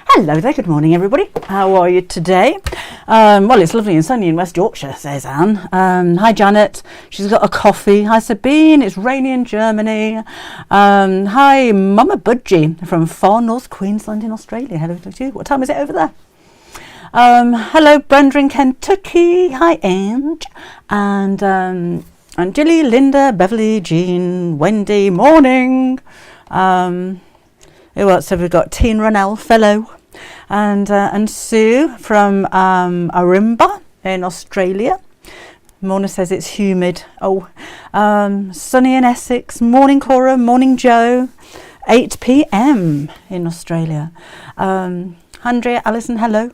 Hello there, good morning everybody. How are you today? Well, it's lovely and sunny in West Yorkshire, says Anne. Hi Janet, she's got a coffee. Hi Sabine, it's rainy in Germany. Hi Mama Budgie from far north Queensland in Australia. Hello to you. What time is it over there? Hello Brenda in Kentucky. Hi Ange. And Jilly, Linda, Beverly, Jean, Wendy, morning. Who else have we got? Teen Ronell, fellow. And Sue from Arimba in Australia. Mona says it's humid. Sunny in Essex. Morning Cora, morning Joe. 8 p.m. in Australia. Andrea, Alison, hello.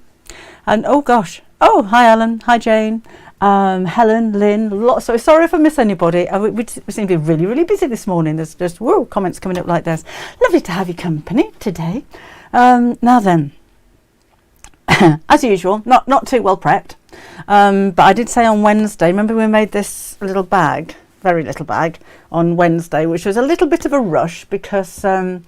And hi Alan, hi Jane. Helen, Lynn, so sorry if I miss anybody. We seem to be really, really busy this morning. There's just comments coming up like this. Lovely to have your company today. Now then, as usual, not too well prepped, but I did say on Wednesday, remember we made this little bag, very little bag, on Wednesday, which was a little bit of a rush because I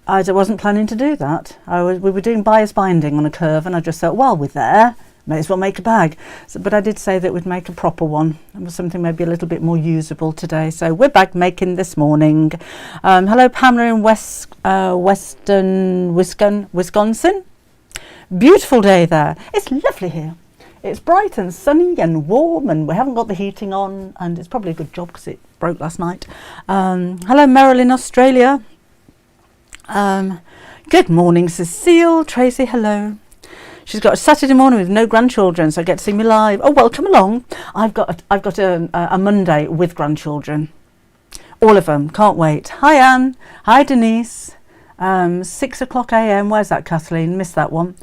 wasn't planning to do that. We were doing buyer's binding on a curve, and I just thought, well, we're there, may as well make a bag. But I did say that we'd make a proper one, and something maybe a little bit more usable today. So we're bag making this morning. Hello Pamela in western Wisconsin. Beautiful day there. It's lovely here. It's bright and sunny and warm, and we haven't got the heating on, and it's probably a good job because it broke last night. Hello Meryl in Australia. Good morning Cecile. Tracy, hello. She's got a Saturday morning with no grandchildren, so I get to see me live. Oh, well, come along. I've got a Monday with grandchildren. All of them. Can't wait. Hi, Anne. Hi, Denise. 6 o'clock a.m. Where's that, Kathleen? Missed that one.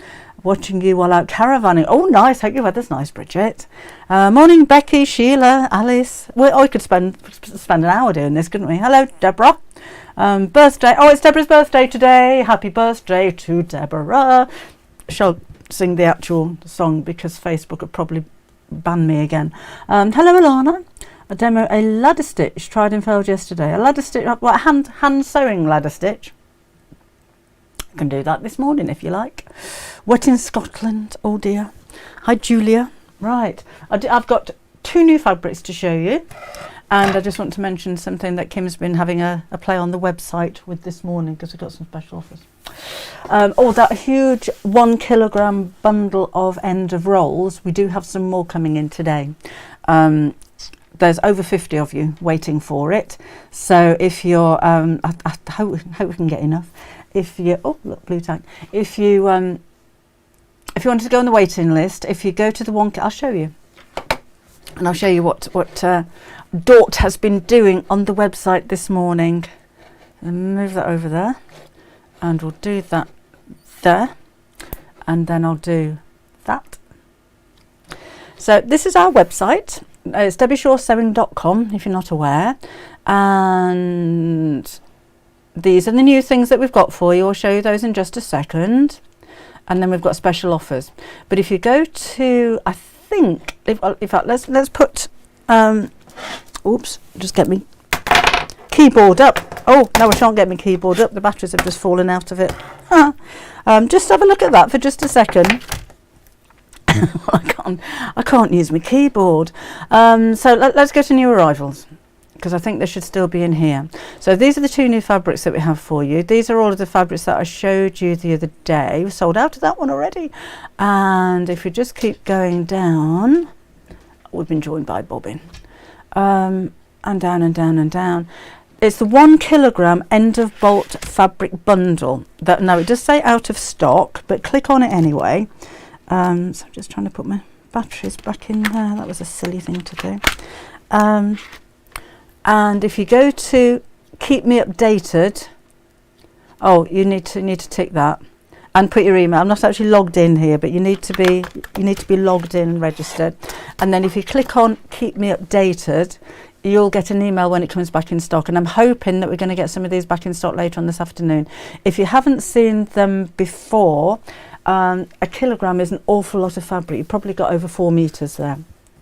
Watching you while out caravanning. Oh, nice. Hope you've had this nice, Bridget. Morning, Becky, Sheila, Alice. Well, we could spend an hour doing this, couldn't we? Hello, Deborah. Birthday. Oh, it's Deborah's birthday today. Happy birthday to Deborah. Shall sing the actual song because Facebook would probably ban me again. Hello Alana. A demo, a ladder stitch tried and failed yesterday. A ladder stitch, what, hand sewing ladder stitch. I can do that this morning if you like. Wet in Scotland, oh dear. Hi Julia. Right, I've got 2 new fabrics to show you, and I just want to mention something that Kim's been having a play on the website with this morning because we've got some special offers. That huge 1 kilogram bundle of end of rolls. We do have some more coming in today. There's over 50 of you waiting for it. So if you're, I hope we can get enough. If you, oh look, blue tag. If you wanted to go on the waiting list, if you go to the I'll show you, and I'll show you what Dort has been doing on the website this morning. And move that over there. And we'll do that there, and then I'll do that. So this is our website. It's debbieshawsewing.com if you're not aware, and these are the new things that we've got for you. I'll show you those in just a second, and then we've got special offers. But if you go to, I think, in fact, let's put oops, just get me keyboard up. Oh no, I shan't get my keyboard up, the batteries have just fallen out of it. Just have a look at that for just a second. I can't use my keyboard. So let's go to new arrivals, because I think they should still be in here. So these are the 2 new fabrics that we have for you. These are all of the fabrics that I showed you the other day. We sold out of that one already, and if we just keep going down, we've been joined by bobbin, and down and down and down. It's the 1 kilogram end of bolt fabric bundle. Now it does say out of stock, but click on it anyway. So I'm just trying to put my batteries back in there. That was a silly thing to do. And if you go to keep me updated, you need to tick that and put your email. I'm not actually logged in here, but you need to be logged in and registered. And then if you click on keep me updated, you'll get an email when it comes back in stock, and I'm hoping that we're going to get some of these back in stock later on this afternoon. If you haven't seen them before, a kilogram is an awful lot of fabric. You've probably got over 4 meters there,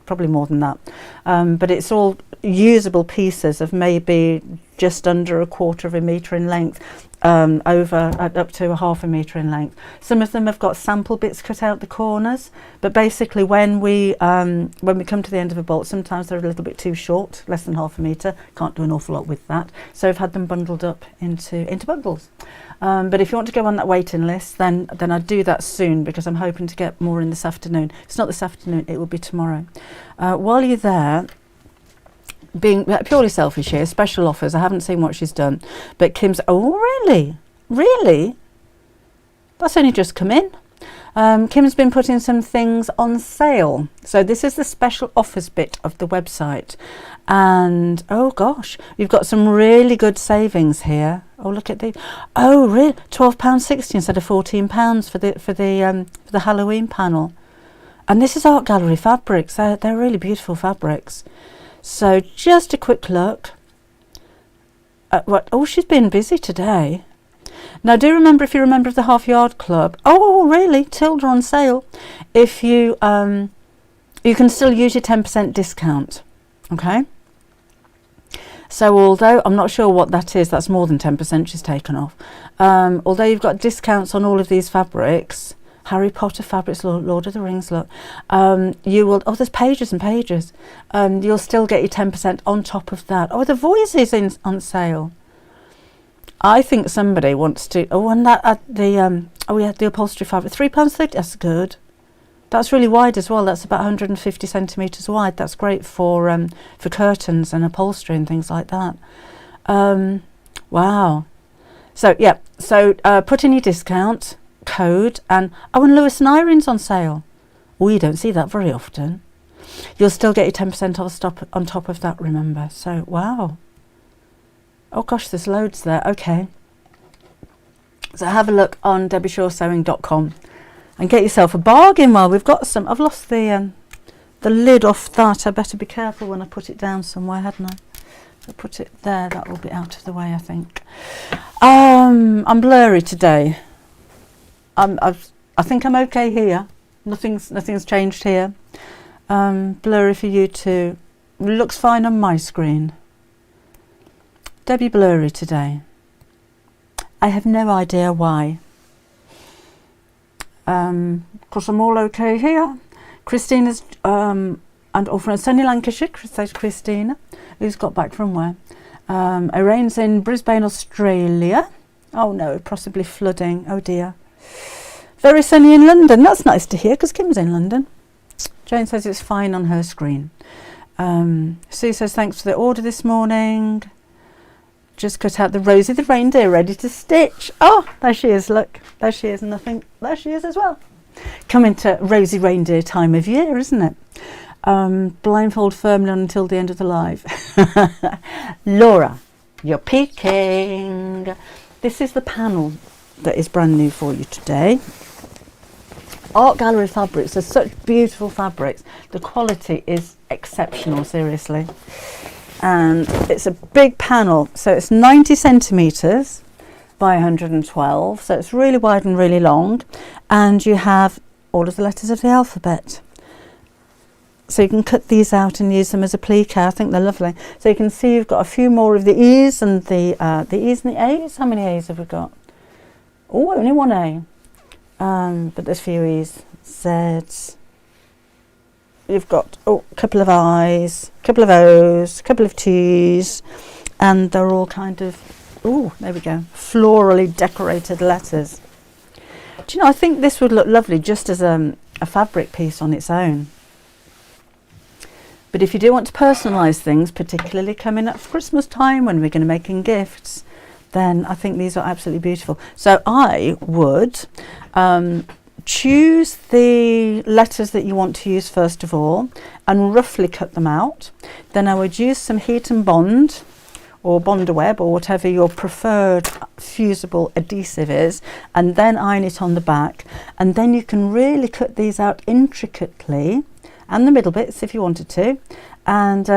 probably more than that, but it's all usable pieces of maybe just under 1/4 of a metre in length, over up to 1/2 metre in length. Some of them have got sample bits cut out the corners, but basically when we come to the end of a bolt, sometimes they're a little bit too short, less than 1/2 metre. Can't do an awful lot with that, so I've had them bundled up into bundles. But if you want to go on that waiting list, then I'd do that soon, because I'm hoping to get more in this afternoon. If it's not this afternoon, it will be tomorrow. While you're there, being purely selfish here, special offers. I haven't seen what she's done, but Kim's, oh really, that's only just come in. Kim's been putting some things on sale, so this is the special offers bit of the website, and oh gosh, you've got some really good savings here. Oh, look at these. Oh really, £12.60 instead of £14 for the Halloween panel. And this is Art Gallery fabrics. They're really beautiful fabrics. So just a quick look at what, oh, she's been busy today. Now do remember, if you're a member of the Half Yard Club, oh really, Tilda on sale. If you you can still use your 10% discount, okay? So although I'm not sure what that is, that's more than 10% she's taken off. Although you've got discounts on all of these fabrics, Harry Potter fabrics, Lord of the Rings, look, you will, oh, there's pages and pages. You'll still get your 10% on top of that. Oh, the voice is on sale. I think somebody wants to, oh, and that, oh yeah, the upholstery fabric, £3.30, that's good. That's really wide as well. That's about 150 centimetres wide. That's great for curtains and upholstery and things like that. Wow. So yeah, so put in your discount code, and oh, and Lewis and Irene's on sale. Oh, you don't see that very often. You'll still get your 10% off on top of that, remember. So wow. Oh gosh, there's loads there. Okay. So have a look on debbieshawsewing.com and get yourself a bargain while we've got some. I've lost the lid off that. I better be careful when I put it down somewhere, hadn't I? If I put it there, that will be out of the way, I think. I'm blurry today. I think I'm okay here. Nothing's changed here. Blurry for you too. Looks fine on my screen. Debbie blurry today. I have no idea why. Because I'm all okay here. Christina's and all from sunny Lancashire. Says Christina, who's got back from where? Iraine's in Brisbane, Australia. Oh no, possibly flooding. Oh dear. Very sunny in London. That's nice to hear, because Kim's in London. Jane says it's fine on her screen. Sue says thanks for the order this morning. Just cut out the Rosie the reindeer, ready to stitch. Oh, there she is, look. There she is, and I think there she is as well. Coming to Rosie reindeer time of year, isn't it? Blindfold firmly on until the end of the live. Laura, you're peeking. This is the panel that is brand new for you today. Art Gallery fabrics are such beautiful fabrics. The quality is exceptional, seriously. And it's a big panel, so it's 90 centimetres by 112, so it's really wide and really long, and you have all of the letters of the alphabet. So you can cut these out and use them as applique. I think they're lovely. So you can see you've got a few more of the E's and the E's and the A's. How many A's have we got? Oh, only one A. But there's a few E's, Z's. You've got a couple of I's, a couple of O's, a couple of T's, and they're all kind of, oh, there we go, florally decorated letters. Do you know, I think this would look lovely just as a fabric piece on its own. But if you do want to personalise things, particularly coming up for Christmas time when we're going to be making gifts, then I think these are absolutely beautiful. So I would choose the letters that you want to use first of all and roughly cut them out. Then I would use some heat and bond or Bondaweb or whatever your preferred fusible adhesive is, and then iron it on the back, and then you can really cut these out intricately, and the middle bits if you wanted to, and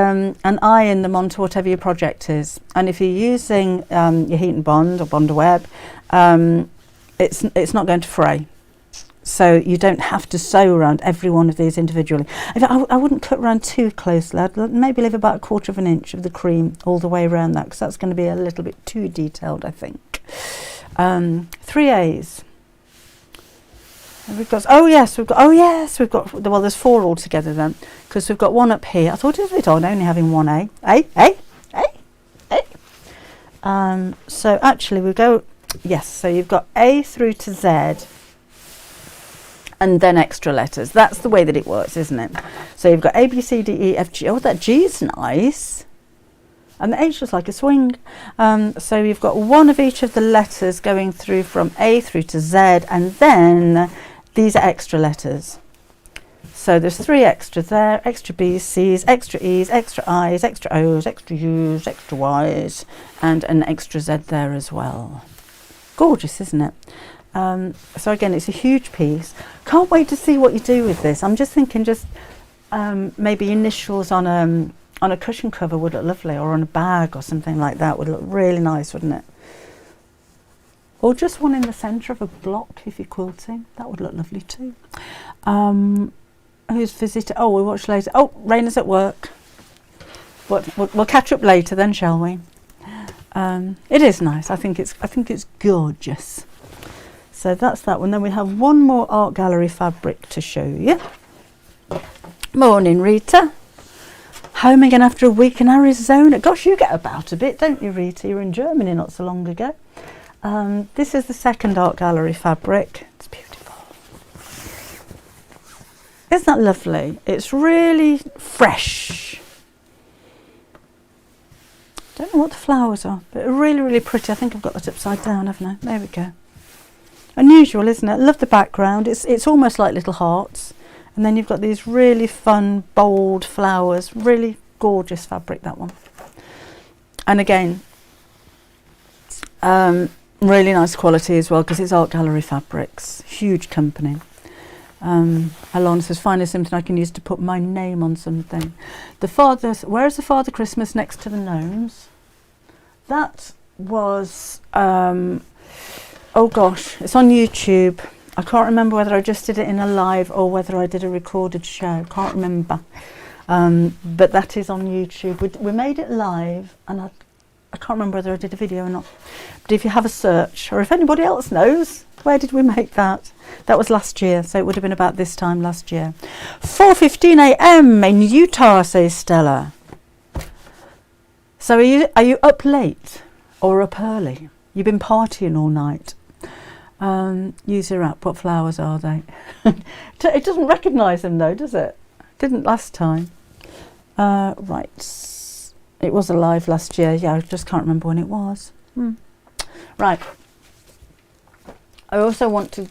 iron them onto whatever your project is. And if you're using your heat and bond or Bondaweb, it's not going to fray. so you don't have to sew around every one of these individually. In fact, I wouldn't cut around too closely. I'd maybe leave about 1/4 of an inch of the cream all the way around that, because that's going to be a little bit too detailed, I think. 3 A's. We've got, oh yes, we've got, well, there's 4 altogether then, because we've got one up here. I thought it was a bit odd only having 1 A. So actually we go, yes, so you've got A through to Z, and then extra letters. That's the way that it works, isn't it? So you've got A, B, C, D, E, F, G. Oh, that G is nice. And the H looks like a swing. So you've got one of each of the letters going through from A through to Z, and then these are extra letters. So there's 3 extra there, extra B's, C's, extra E's, extra I's, extra O's, extra U's, extra Y's, and an extra Z there as well. Gorgeous, isn't it? So again, it's a huge piece. Can't wait to see what you do with this. I'm just thinking, maybe initials on a cushion cover would look lovely, or on a bag or something like that would look really nice, wouldn't it? Or just one in the centre of a block if you're quilting. That would look lovely too. Who's visited? Oh, we'll watch later. Oh, Raina's at work. But we'll catch up later then, shall we? It is nice. I think it's gorgeous. So that's that one. Then we have one more art gallery fabric to show you. Morning, Rita. Home again after a week in Arizona. Gosh, you get about a bit, don't you, Rita? You were in Germany not so long ago. This is the second art gallery fabric. It's beautiful. Isn't that lovely? It's really fresh. Don't know what the flowers are, but really, really pretty. I think I've got that upside down, haven't I? There we go. Unusual, isn't it? Love the background. It's almost like little hearts. And then you've got these really fun, bold flowers. Really gorgeous fabric, that one. And again, really nice quality as well, because it's art gallery fabrics. Huge company. Alana says, finally something I can use to put my name on something. Where is the Father Christmas next to the gnomes? That was, oh gosh, it's on YouTube. I can't remember whether I just did it in a live or whether I did a recorded show. Can't remember. But that is on YouTube. We made it live, and I can't remember whether I did a video or not. But if you have a search, or if anybody else knows, where did we make that? That was last year, so it would have been about this time last year. 4:15 a.m. in Utah, says Stella. So are you up late or up early? You've been partying all night. Use your app. What flowers are they? It doesn't recognise them though, does it? Didn't last time. Right. It was alive last year. Yeah, I just can't remember when it was. Right. I also want to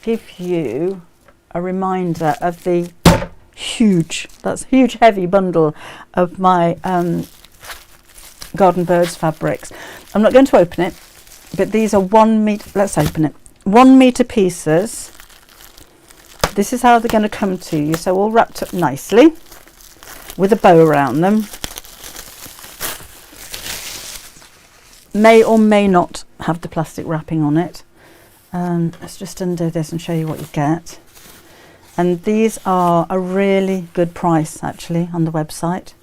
give you a reminder of the huge heavy bundle of my Garden Birds fabrics. I'm not going to open it, but these are 1 metre, let's open it, 1 metre pieces. This is how they're going to come to you, so all wrapped up nicely with a bow around them. May or may not have the plastic wrapping on it. Let's just undo this and show you what you get. And these are a really good price actually on the website.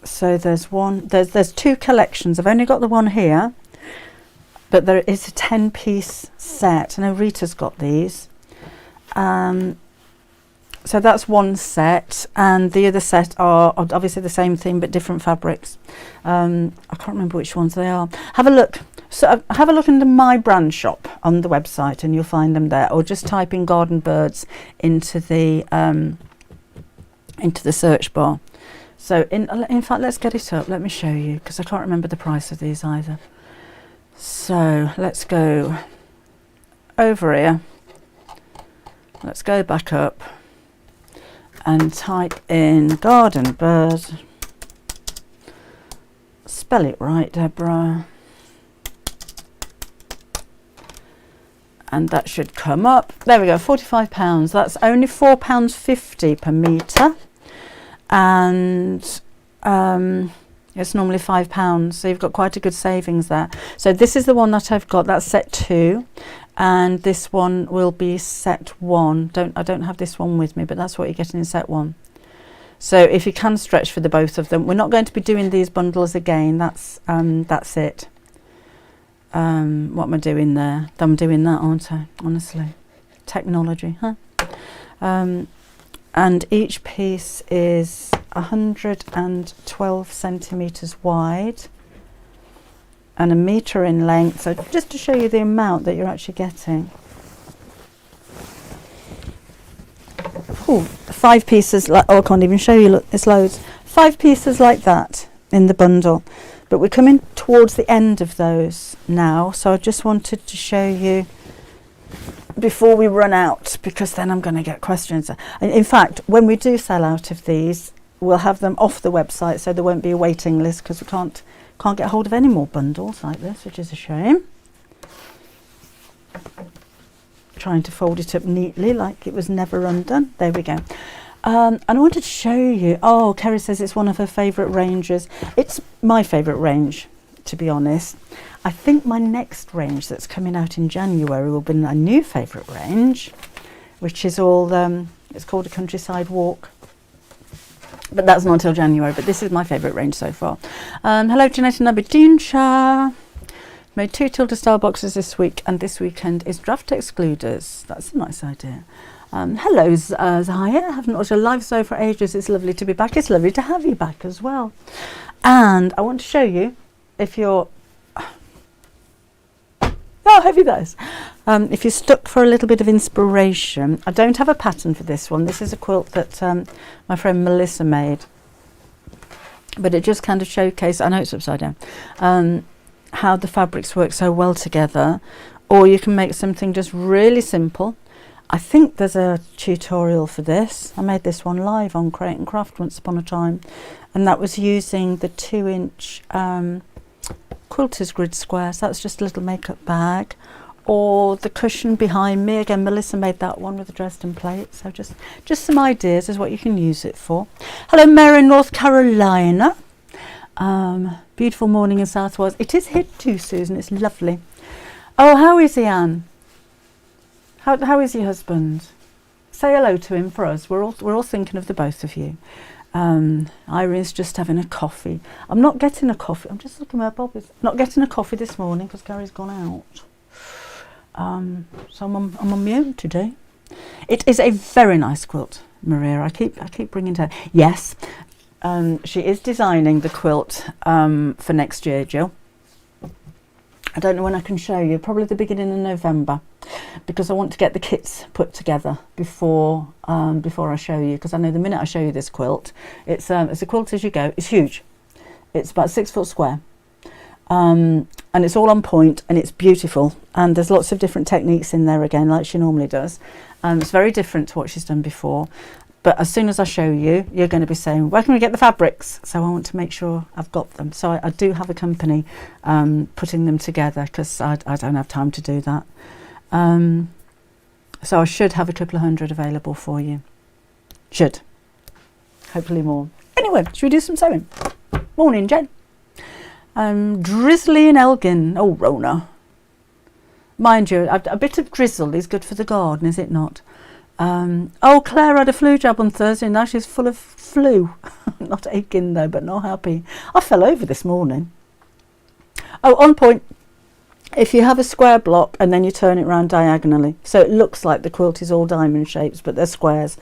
So there's 2 collections. I've only got the one here, but there is a 10-piece set. I know Rita's got these. So that's one set, and the other set are obviously the same thing but different fabrics. I can't remember which ones they are. Have a look. So have a look into my brand shop on the website and you'll find them there, or just type in Garden Birds into the search bar. So in fact, let's get it up. Let me show you, because I can't remember the price of these either. So let's go over here. Let's go back up and type in Garden Bird. Spell it right, Deborah. And that should come up. There we go, £45. That's only £4.50 per metre. And It's normally £5, so you've got quite a good savings there. So this is the one that I've got, that's set 2, and this one will be set 1. I don't have this one with me, but that's what you're getting in set 1. So if you can stretch for the both of them, we're not going to be doing these bundles again. That's it. What am I doing there? I'm doing that, aren't I? Honestly, technology, huh? And each piece is 112 centimetres wide and 1 metre in length. So just to show you the amount that you're actually getting. Ooh, 5 pieces, oh, I can't even show you, look, it's loads. 5 pieces like that in the bundle. But we're coming towards the end of those now, so I just wanted to show you before we run out, because then I'm going to get questions. In fact, when we do sell out of these, we'll have them off the website, so there won't be a waiting list, because we can't get hold of any more bundles like this, which is a shame. Trying to fold it up neatly like it was never undone. There we go. And I wanted to show you, oh, Kerry says it's one of her favourite ranges. It's my favourite range, to be honest. I think my next range that's coming out in January will be a new favourite range, which is all, it's called a Countryside Walk. But that's not until January, but this is my favourite range so far. Hello, Jeanette and Aberdeenshire. Made 2 Tilda style boxes this week, and this weekend is draft excluders. That's a nice idea. Hello, Zaya. I haven't watched a live show for ages. It's lovely to be back. It's lovely to have you back as well. And I want to show you, if you're... Oh, heavy that is. If you're stuck for a little bit of inspiration, I don't have a pattern for this one. This is a quilt that my friend Melissa made. But it just kind of showcased, I know it's upside down, how the fabrics work so well together. Or you can make something just really simple. I think there's a tutorial for this. I made this one live on Create and Craft once upon a time, and that was using the 2-inch quilter's grid squares. That's just a little makeup bag, or the cushion behind me. Again, Melissa made that one with the Dresden plate. So just some ideas is what you can use it for. Hello, Mary in North Carolina. Beautiful morning in South Wales. It is here too, Susan. It's lovely. Oh, how is he, Anne? How is your husband? Say hello to him for us. We're all thinking of the both of you. Irene's just having a coffee. I'm not getting a coffee. I'm just looking where Bob is. Not getting a coffee this morning because Gary's gone out. So I'm on my own today. It is a very nice quilt, Maria. I keep bringing it her. Yes, she is designing the quilt for next year, Jill. I don't know when I can show you. Probably the beginning of November, because I want to get the kits put together before I show you. Because I know the minute I show you this quilt, it's a quilt as you go. It's huge. It's about 6 foot square, and it's all on point and it's beautiful. And there's lots of different techniques in there again, like she normally does. It's very different to what she's done before. But as soon as I show you, you're going to be saying, where can we get the fabrics? So I want to make sure I've got them. So I do have a company putting them together, because I don't have time to do that. So I should have a couple of hundred available for you. Should. Hopefully more. Anyway, should we do some sewing? Morning, Jen. Drizzly in Elgin. Oh, Rona. Mind you, a bit of drizzle is good for the garden, is it not? Oh, Claire had a flu jab on Thursday, and now she's full of flu. Not aching though, but not happy. I fell over this morning. Oh, on point. If you have a square block and then you turn it around diagonally, so it looks like the quilt is all diamond shapes, but they're squares,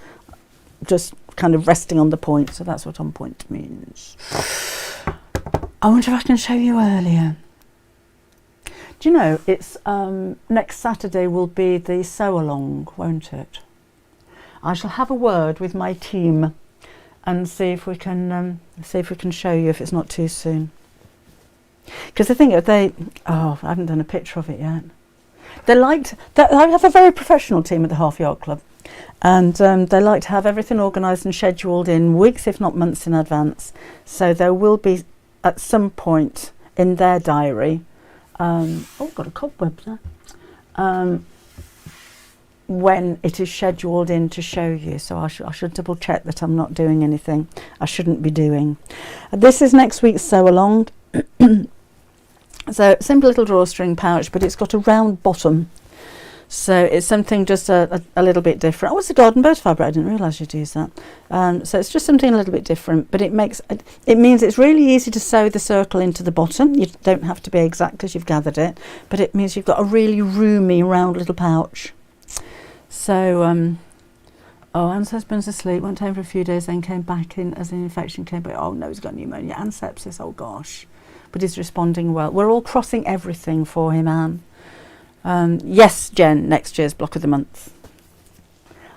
just kind of resting on the point. So that's what on point means. I wonder if I can show you earlier. Do you know, it's next Saturday will be the sew along, won't it? I shall have a word with my team and see if we can show you if it's not too soon. Because I think I haven't done a picture of it yet. I have a very professional team at the Half Yard Club, and they like to have everything organised and scheduled in weeks, if not months in advance. So there will be at some point in their diary. Oh, got a cobweb there. when it is scheduled in to show you. So I should double check that I'm not doing anything I shouldn't be doing. This is next week's sew along. So simple little drawstring pouch, but it's got a round bottom. So it's something just a little bit different. Oh, it's a garden bird fabric. I didn't realise you'd use that. So it's just something a little bit different, but it means it's really easy to sew the circle into the bottom. You don't have to be exact because you've gathered it, but it means you've got a really roomy round little pouch. So, oh, Anne's husband's asleep, went home for a few days, then came back in as an infection came back. Oh no, he's got pneumonia and sepsis, oh gosh. But he's responding well. We're all crossing everything for him, Anne. Yes, Jen, next year's block of the month.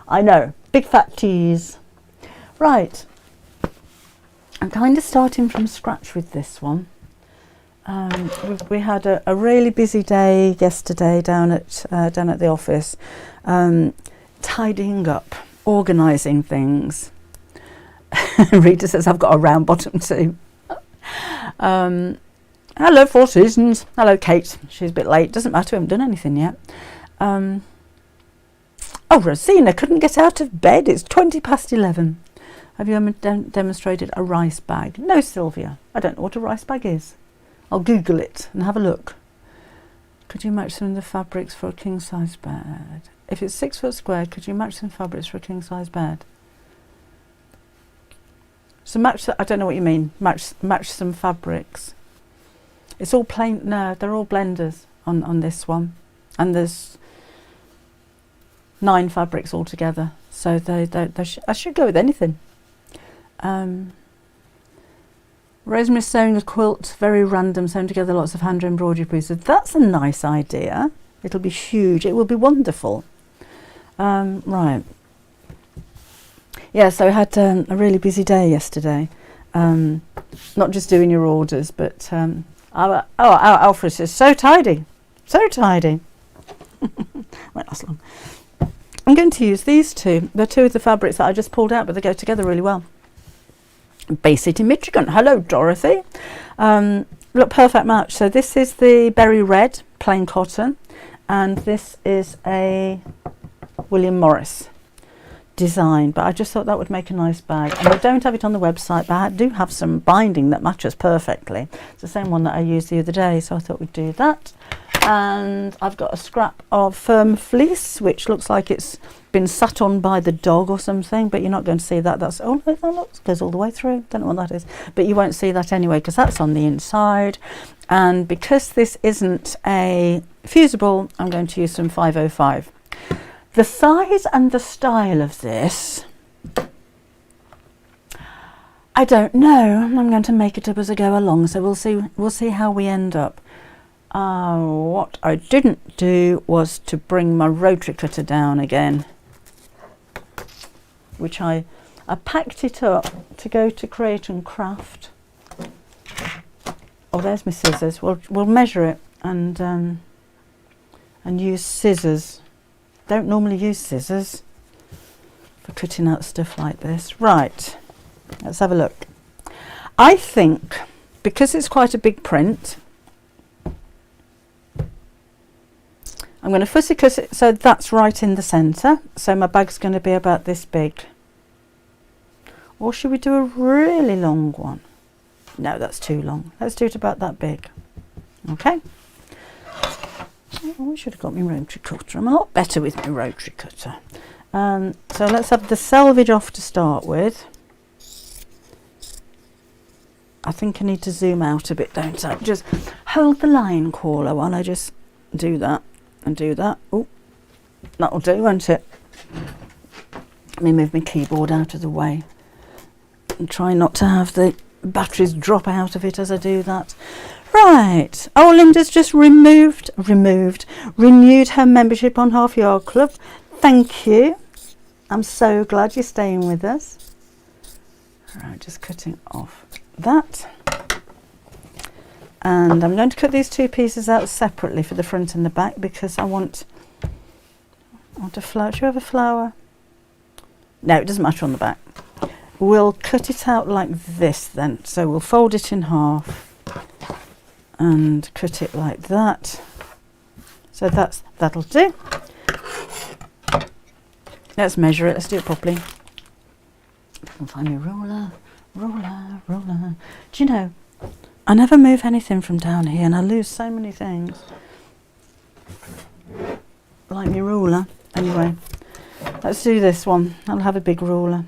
I know, big fat tease. Right, I'm kind of starting from scratch with this one. We had a really busy day yesterday down at the office, tidying up, organising things. Rita says I've got a round bottom too. Hello, Four Seasons. Hello, Kate. She's a bit late. Doesn't matter, we haven't done anything yet. Oh, Rosina couldn't get out of bed. It's 11:20. Have you ever demonstrated a rice bag? No, Sylvia. I don't know what a rice bag is. I'll Google it and have a look. Could you match some of the fabrics for a king-size bed? If it's 6 foot square, could you match some fabrics for a king-size bed? So match, I don't know what you mean. Match some fabrics. It's all plain. No, they're all blenders on this one, and there's 9 fabrics altogether. So I should go with anything. Rosemary's sewing a quilt, very random, sewn together lots of hand embroidery pieces. That's a nice idea. It'll be huge. It will be wonderful. Right. Yeah, so I had a really busy day yesterday. Not just doing your orders, but Alfred says, so tidy. Won't last long. I'm going to use these two. They're two of the fabrics that I just pulled out, but they go together really well. Bay City, Michigan. Hello, Dorothy. Look, perfect match. So this is the berry red plain cotton, and this is a William Morris design, but I just thought that would make a nice bag. And I don't have it on the website, but I do have some binding that matches perfectly. It's the same one that I used the other day, so I thought we'd do that. And I've got a scrap of firm fleece, which looks like it's been sat on by the dog or something, but you're not going to see that. That's, oh no, that looks, goes all the way through. Don't know what that is, but you won't see that anyway because that's on the inside. And because this isn't a fusible, I'm going to use some 505. The size and the style of this, I don't know. I'm going to make it up as I go along, so we'll see how we end up. What I didn't do was to bring my rotary cutter down again, which I packed it up to go to Create and Craft. Oh, there's my scissors. We'll measure it and use scissors. Don't normally use scissors for cutting out stuff like this. Right, let's have a look. I think because it's quite a big print, I'm going to fussy cut it so that's right in the centre. So my bag's going to be about this big. Or should we do a really long one? No, that's too long. Let's do it about that big. Okay. Oh, I should have got my rotary cutter. I'm a lot better with my rotary cutter. So let's have the selvage off to start with. I think I need to zoom out a bit, don't I? Just hold the line caller while I just do that and do that. Oh, that'll do, won't it? Let me move my keyboard out of the way and try not to have the batteries drop out of it as I do that. Right. Oh, Linda's just renewed her membership on Half Yard Club. Thank you. I'm so glad you're staying with us. Right, just cutting off that. And I'm going to cut these two pieces out separately for the front and the back because I want a flower. Do you have a flower? No, it doesn't matter on the back. We'll cut it out like this then. So we'll fold it in half and cut it like that. So that'll do. Let's measure it. Let's do it properly. If I can find my ruler. Do you know, I never move anything from down here and I lose so many things. Like my ruler. Anyway, let's do this one. I'll have a big ruler.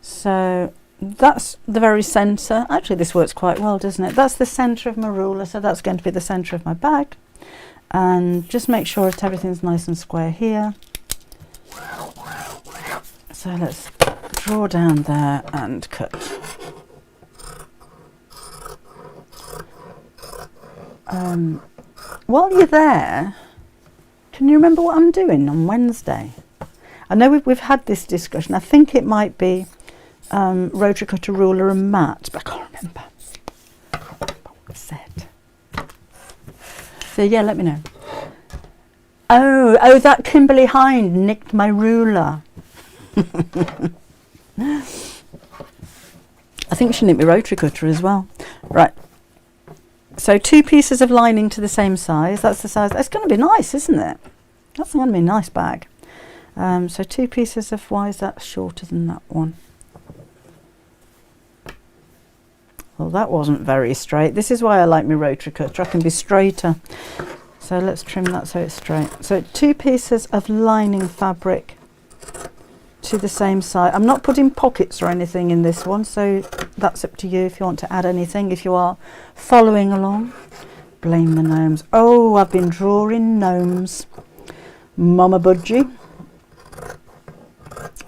So that's the very centre. Actually, this works quite well, doesn't it? That's the centre of my ruler, so that's going to be the centre of my bag. And just make sure that everything's nice and square here. So let's draw down there and cut. While you're there, can you remember what I'm doing on Wednesday? I know we've had this discussion. I think it might be rotary cutter, ruler and mat, but I can't remember what we said. So yeah, let me know. Oh, that Kimberly Hind nicked my ruler. I think she nicked my rotary cutter as well. Right. So 2 pieces of lining to the same size. That's the size. That's going to be nice, isn't it? That's going to be a nice bag. So 2 pieces of, why is that shorter than that one? Well, that wasn't very straight. This is why I like my rotary cutter. I can be straighter. So let's trim that so it's straight. So 2 pieces of lining fabric to the same size. I'm not putting pockets or anything in this one, so that's up to you if you want to add anything. If you are following along, blame the gnomes. Oh, I've been drawing gnomes, Mama Budgie.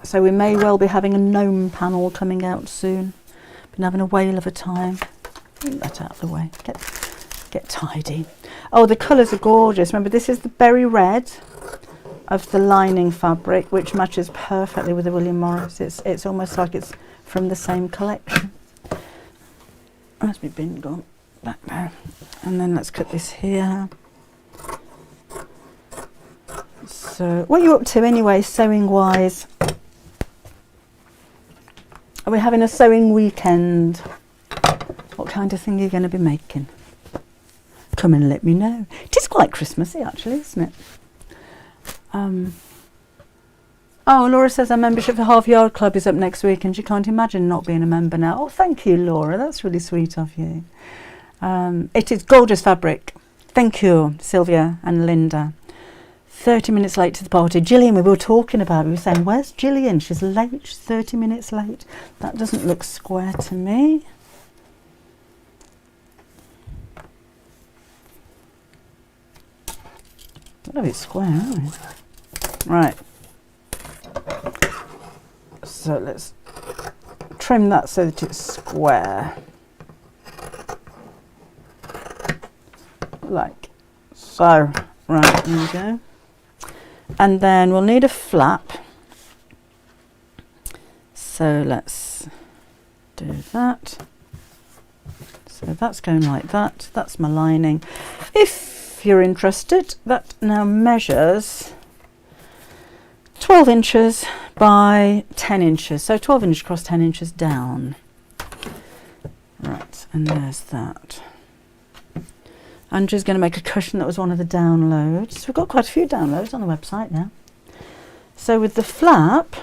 So we may well be having a gnome panel coming out soon. Been having a whale of a time. Get that out of the way. Get tidy. Oh, the colours are gorgeous. Remember, this is the berry red of the lining fabric, which matches perfectly with the William Morris. It's almost like it's from the same collection. Where's my bin gone? Back there. And then let's cut this here. So what are you up to anyway, sewing wise? Are we having a sewing weekend? What kind of thing are you going to be making? Come and let me know. It is quite Christmassy actually, isn't it? Oh, Laura says our membership for Half Yard Club is up next week and she can't imagine not being a member now. Oh, thank you, Laura. That's really sweet of you. It is gorgeous fabric. Thank you, Sylvia and Linda. 30 minutes late to the party. Gillian, we were talking about it. We were saying, where's Gillian? She's late. She's 30 minutes late. That doesn't look square to me. Oh, it's square, isn't it? Right. So let's trim that so that it's square. Like so. Right, there we go. And then we'll need a flap. So let's do that. So that's going like that. That's my lining. If you're interested, that now measures 12 inches by 10 inches. So 12 inches across, 10 inches down. Right, and there's that. Andrew's going to make a cushion. That was one of the downloads. We've got quite a few downloads on the website now. So with the flap,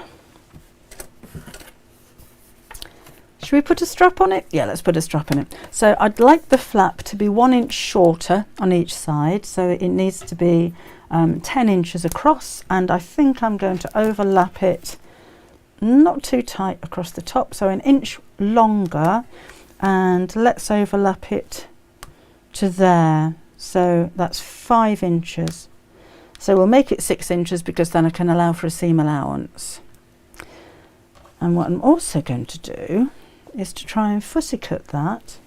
should we put a strap on it? Yeah, let's put a strap on it. So I'd like the flap to be 1 inch shorter on each side. So it needs to be 10 inches across, and I think I'm going to overlap it not too tight across the top, so 1 inch longer, and let's overlap it to there. So that's 5 inches. So we'll make it 6 inches because then I can allow for a seam allowance. And what I'm also going to do is to try and fussy cut that.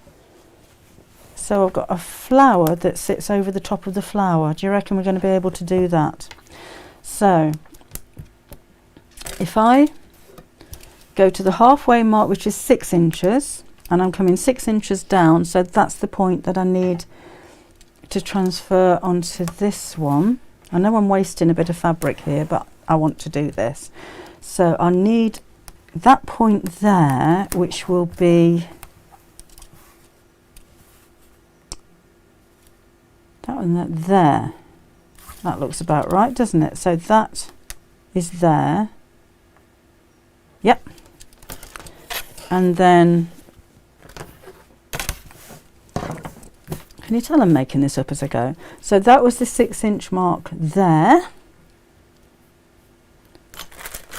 So I've got a flower that sits over the top of the flower. Do you reckon we're going to be able to do that? So if I go to the halfway mark, which is 6 inches, and I'm coming 6 inches down, so that's the point that I need to transfer onto this one. I know I'm wasting a bit of fabric here, but I want to do this. So I need that point there, which will be that one there. That looks about right, doesn't it? So that is there. And then, can you tell I'm making this up as I go? So that was the 6-inch mark there.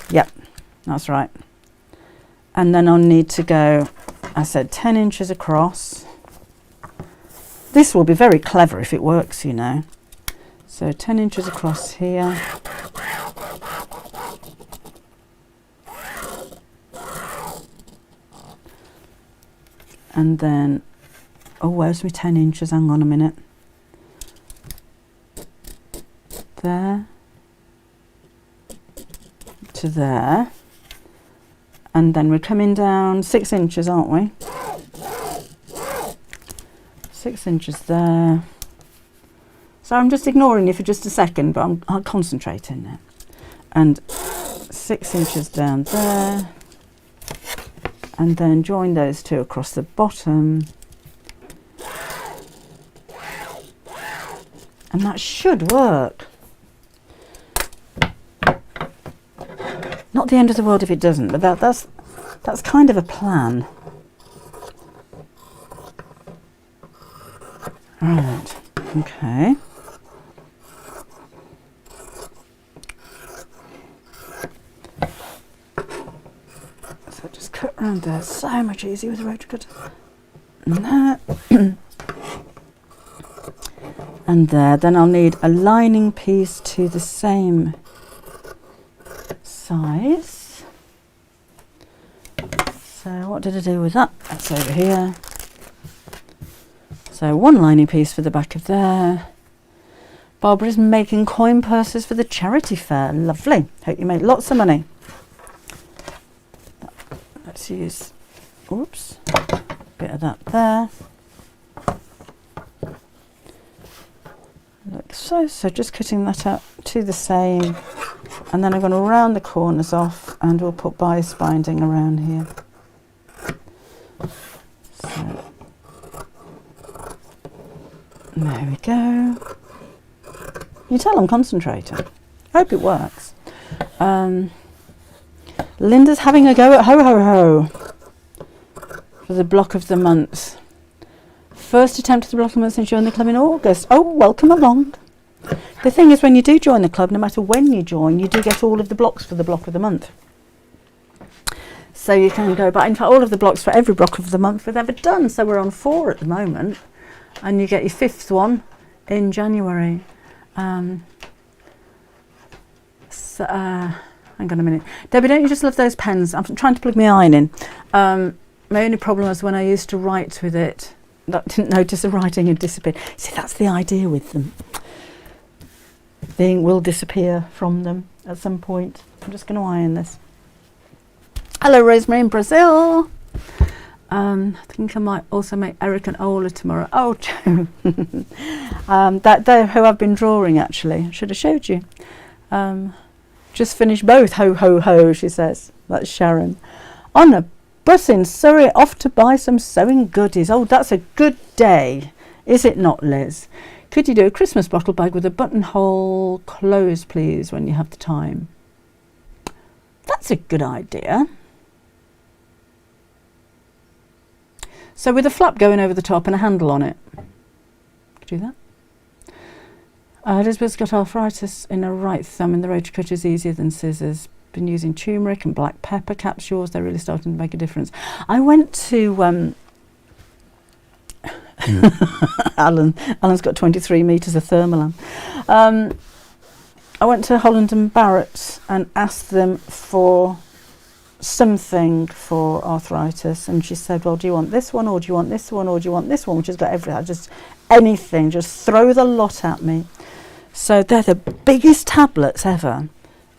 Yep, that's right. And then I'll need to go, I said 10 inches across. This will be very clever if it works, you know. So 10 inches across here. And then, oh, where's my 10 inches? Hang on a minute. There to there. And then we're coming down 6 inches, aren't we? 6 inches there. So I'm just ignoring you for just a second, but I'm concentrating now. And 6 inches down there. And then join those two across the bottom. And that should work. Not the end of the world if it doesn't, but that's kind of a plan. Right, okay. So just cut around there. So much easier with a rotary cutter. And that. And there. Then I'll need a lining piece to the same size. So what did I do with that? That's over here. So one lining piece for the back of there. Barbara's making coin purses for the charity fair. Lovely. Hope you make lots of money. Let's use, oops, a bit of that there. Like so. So just cutting that out to the same. And then I'm going to round the corners off and we'll put bias binding around here. So there we go. You tell I'm concentrating. I hope it works. Linda's having a go at ho ho ho for the block of the month. First attempt at the block of the month since you joined the club in August. Oh, welcome along. The thing is, when you do join the club, no matter when you join, you do get all of the blocks for the block of the month. So you can go back. In fact, all of the blocks for every block of the month we've ever done. So we're on 4 at the moment. And you get your 5th one in January. Hang on a minute. Debbie, don't you just love those pens? I'm trying to plug my iron in. My only problem was when I used to write with it, I didn't notice the writing had disappeared. See, that's the idea with them. The ink will disappear from them at some point. I'm just going to iron this. Hello, Rosemary in Brazil. I think I might also make Eric and Ola tomorrow. Oh, Joe. They're who I've been drawing, actually. I should have showed you. Just finished both. Ho, ho, ho, she says. That's Sharon. On a bus in Surrey, off to buy some sewing goodies. Oh, that's a good day. Is it not, Liz? Could you do a Christmas bottle bag with a buttonhole closed, please, when you have the time? That's a good idea. So with a flap going over the top and a handle on it. Could do that. Elizabeth's got arthritis in her right thumb and the rotary cutter is easier than scissors. Been using turmeric and black pepper capsules. They're really starting to make a difference. I went to... Alan's got 23 metres of thermalan. I went to Holland and Barrett and asked them for something for arthritis, and she said, well, do you want this one, or do you want this one, or do you want this one, which has got everything, just anything, just throw the lot at me. So they're the biggest tablets ever,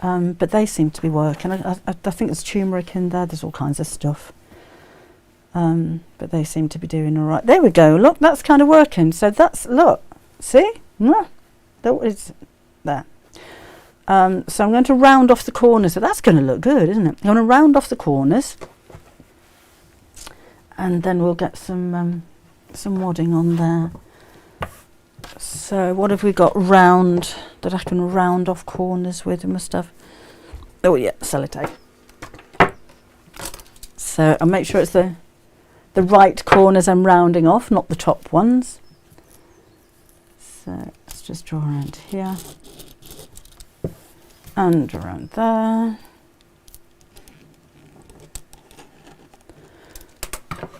but they seem to be working. I think there's turmeric in there, there's all kinds of stuff, but they seem to be doing all right. There we go, look, that's kind of working. So that's, look, see, that is there. So I'm going to round off the corners. So that's going to look good, isn't it? I'm going to round off the corners, and then we'll get some wadding on there. So what have we got round that I can round off corners with? I must have. Oh yeah, sellotape. So I'll make sure it's the right corners I'm rounding off, not the top ones. So let's just draw around here and around there.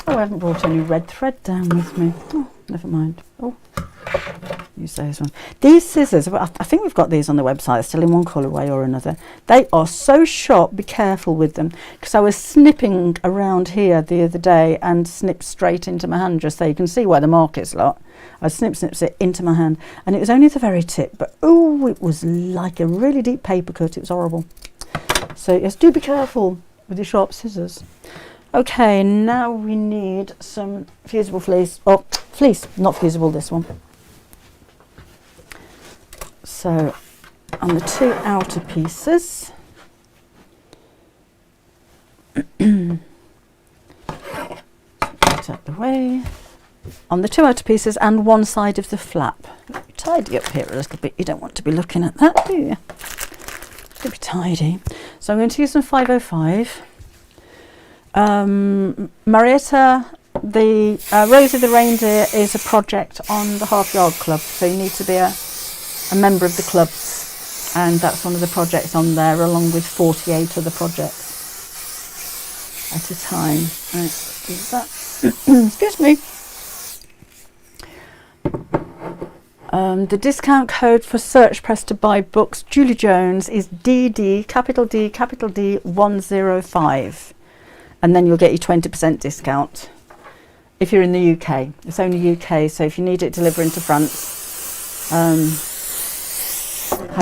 Oh, I haven't brought any red thread down with me. Oh, never mind. Oh, use those ones. These scissors, I think we've got these on the website, still in one colourway or another. They are so sharp, be careful with them. Because I was snipping around here the other day and snipped straight into my hand, just so you can see where the mark is, lot. I snipped it into my hand, and it was only the very tip, but oh, it was like a really deep paper cut. It was horrible. So yes, do be careful with your sharp scissors. Okay, now we need some fusible fleece. Oh, fleece, not fusible, this one. So on the 2 outer pieces, put that out the way. On the 2 outer pieces and one side of the flap. Tidy up here a little bit. You don't want to be looking at that, do you? It's going to be tidy. So I'm going to use some 505. Marietta, the Rosie the Reindeer is a project on the Half Yard Club, so you need to be a member of the club, and that's one of the projects on there, along with 48 other projects at a time. Right, do that. Excuse me. The discount code for Search Press to buy books, Julie Jones, is DD, capital D, capital D, 105. And then you'll get your 20% discount if you're in the UK. It's only UK, so if you need it delivered into France, have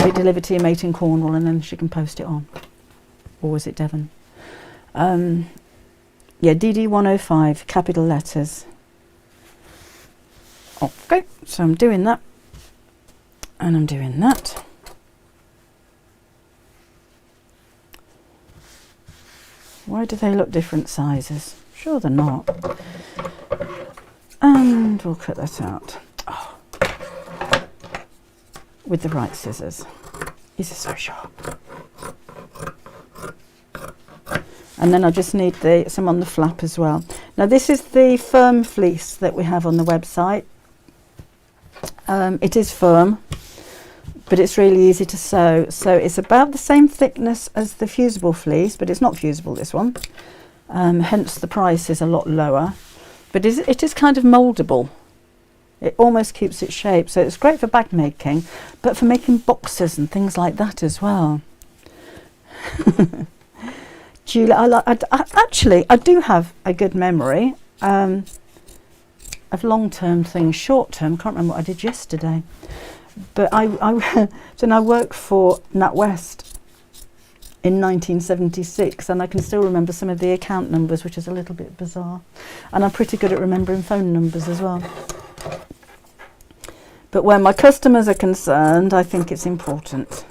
it delivered to your mate in Cornwall and then she can post it on. Or was it Devon? Yeah, DD 105, capital letters. Okay, so I'm doing that. And I'm doing that. Why do they look different sizes? Sure they're not. And we'll cut that out. Oh. With the right scissors. These are so sharp. And then I just need some on the flap as well. Now this is the firm fleece that we have on the website. It is firm, but it's really easy to sew. So it's about the same thickness as the fusible fleece, but it's not fusible, this one. Hence the price is a lot lower. But it is kind of mouldable. It almost keeps its shape. So it's great for bag making, but for making boxes and things like that as well. Julie, I do have a good memory of long-term things, short-term. Can't remember what I did yesterday. But I worked for NatWest in 1976, and I can still remember some of the account numbers, which is a little bit bizarre. And I'm pretty good at remembering phone numbers as well. But when my customers are concerned, I think it's important.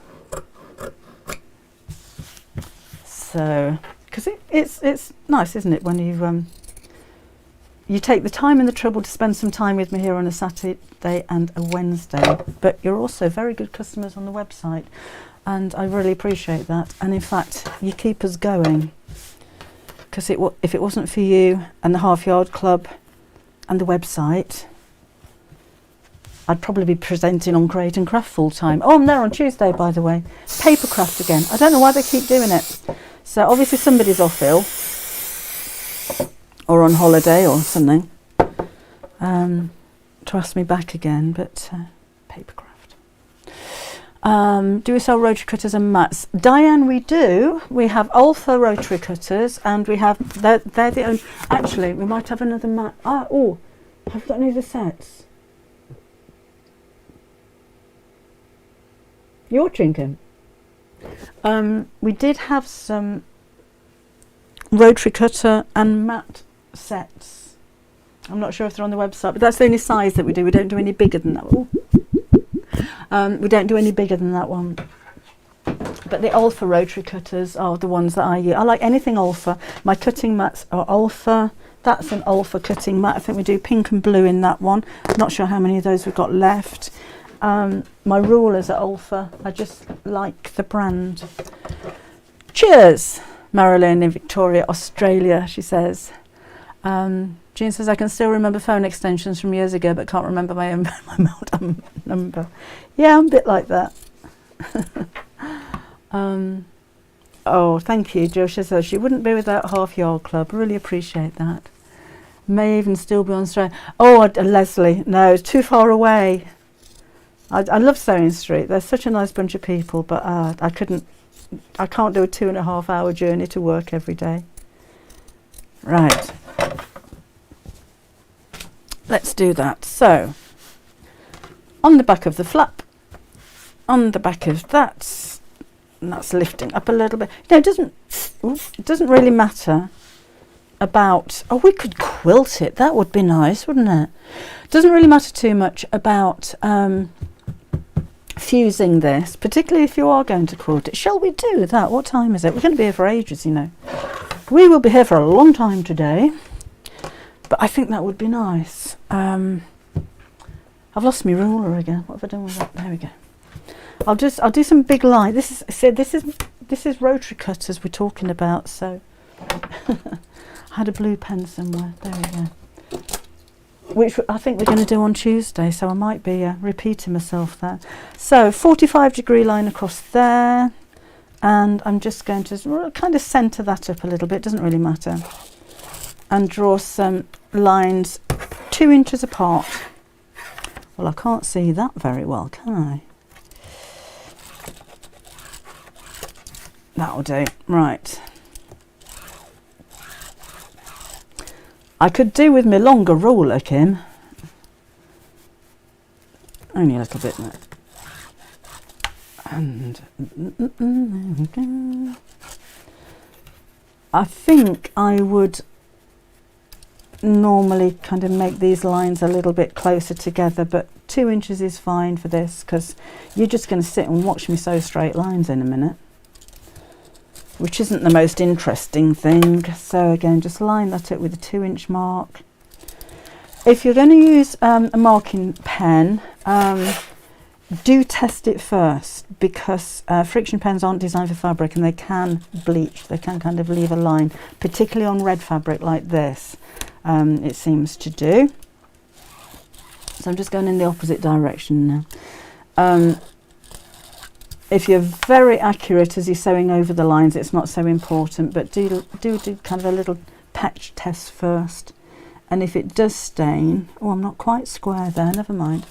So, because it's nice, isn't it, when you take the time and the trouble to spend some time with me here on a Saturday and a Wednesday, but you're also very good customers on the website, and I really appreciate that. And in fact, you keep us going, because if it wasn't for you and the Half Yard Club and the website, I'd probably be presenting on Create and Craft full time. Oh, I'm there on Tuesday, by the way. Papercraft again. I don't know why they keep doing it. So obviously somebody's off ill or on holiday or something to ask me back again, but Papercraft. Do we sell rotary cutters and mats? Diane, we do. We have Alpha rotary cutters, and we have, they're the only, actually we might have another mat. Have we got any of the sets? You're drinking. We did have some rotary cutter and mat sets. I'm not sure if they're on the website, but that's the only size that we do. We don't do any bigger than that. We don't do any bigger than that one. But the Alpha rotary cutters are the ones that I use. I like anything Alpha. My cutting mats are Alpha. That's an Alpha cutting mat. I think we do pink and blue in that one. Not sure how many of those we've got left. My rulers are Alpha. I just like the brand. Cheers! Marilyn in Victoria, Australia, she says. Jean says, I can still remember phone extensions from years ago, but can't remember my own my modem number. Yeah, I'm a bit like that. Oh, thank you. Joshua says, she wouldn't be without Half Yard Club. Really appreciate that. May even still be on straight. Oh, Leslie, no, it's too far away. I love Sewing Street. They're such a nice bunch of people, but I can't do a 2.5 hour journey to work every day. Right. Let's do that. So, on the back of the flap, on the back of that, and that's lifting up a little bit. No, it doesn't really matter about, oh, we could quilt it. That would be nice, wouldn't it? Doesn't really matter too much about fusing this, particularly if you are going to quilt it. Shall we do that? What time is it? We're going to be here for ages, you know. We will be here for a long time today, but I think that would be nice. I've lost my ruler again. What have I done with that? There we go. I'll do some big line. This is rotary cutters we're talking about. So I had a blue pen somewhere. There we go. Which I think we're going to do on Tuesday. So I might be repeating myself there. So 45-degree line across there, and I'm just going to kind of centre that up a little bit. Doesn't really matter. And draw some lines 2 inches apart. Well, I can't see that very well, can I? That'll do. Right. I could do with my longer ruler, Kim. Only a little bit there. And I think I would normally kind of make these lines a little bit closer together, but 2 inches is fine for this, because you're just going to sit and watch me sew straight lines in a minute, which isn't the most interesting thing. So again, just line that up with a 2-inch mark. If you're going to use a marking pen, do test it first, because friction pens aren't designed for fabric and they can bleach. They can kind of leave a line, particularly on red fabric like this. It seems to do. So I'm just going in the opposite direction now. If you're very accurate as you're sewing over the lines, it's not so important, but do kind of a little patch test first. And if it does stain, oh, I'm not quite square there, never mind.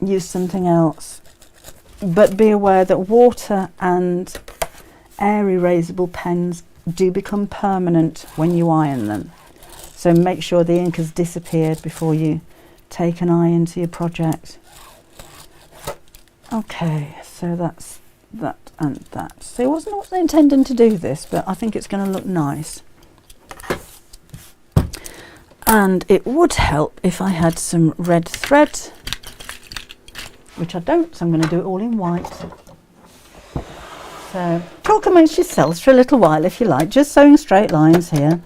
Use something else. But be aware that water and air erasable pens do become permanent when you iron them. So make sure the ink has disappeared before you take an eye into your project. Okay, so that's that and that. So I wasn't intending to do this, but I think it's going to look nice. And it would help if I had some red thread, which I don't, so I'm going to do it all in white. So talk amongst yourselves for a little while if you like, just sewing straight lines here.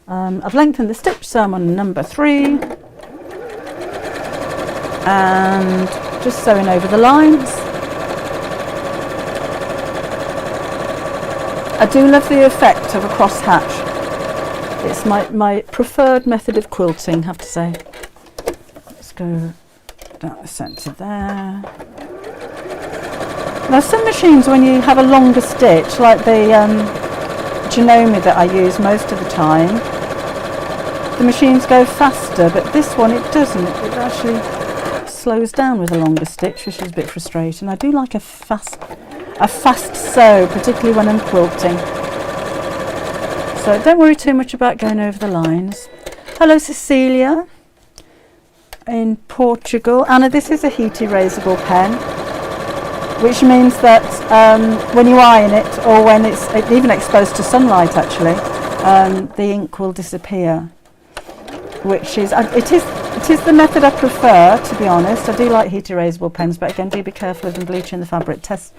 I've lengthened the stitch, so I'm on number 3. And just sewing over the lines. I do love the effect of a cross hatch. It's my preferred method of quilting, I have to say. Let's go down the centre there. Now some machines, when you have a longer stitch, like the Janome that I use most of the time, the machines go faster, but this one it doesn't. It actually slows down with a longer stitch, which is a bit frustrating. I do like a fast sew, particularly when I'm quilting. So don't worry too much about going over the lines. Hello Cecilia in Portugal. Anna, this is a heat erasable pen, which means that when you iron it, or when it's even exposed to sunlight actually, the ink will disappear, which is it is the method I prefer, to be honest. I do like heat erasable pens, but again, do be careful of them bleaching the fabric. Test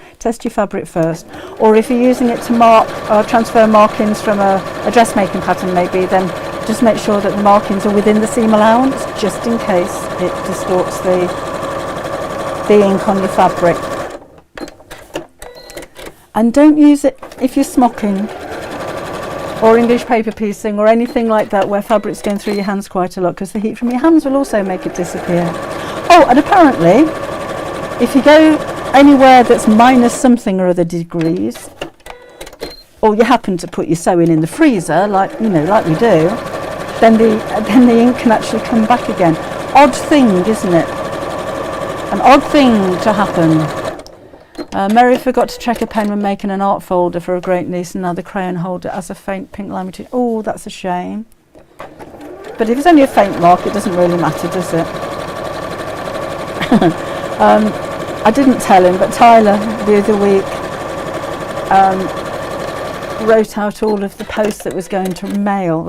your fabric first, or if you're using it to mark or transfer markings from a dressmaking pattern maybe, then just make sure that the markings are within the seam allowance, just in case it distorts the ink on your fabric. And don't use it if you're smocking or English paper piecing or anything like that where fabric's going through your hands quite a lot, because the heat from your hands will also make it disappear. Oh, and apparently if you go anywhere that's minus something or other degrees, or you happen to put your sewing in the freezer, like we do, then the ink can actually come back again. Odd thing, isn't it? An odd thing to happen. Mary forgot to check a pen when making an art folder for a great niece, and now the crayon holder has a faint pink line between. Oh, that's a shame. But if it's only a faint mark, it doesn't really matter, does it? I didn't tell him, but Tyler the other week wrote out all of the posts that was going to mail.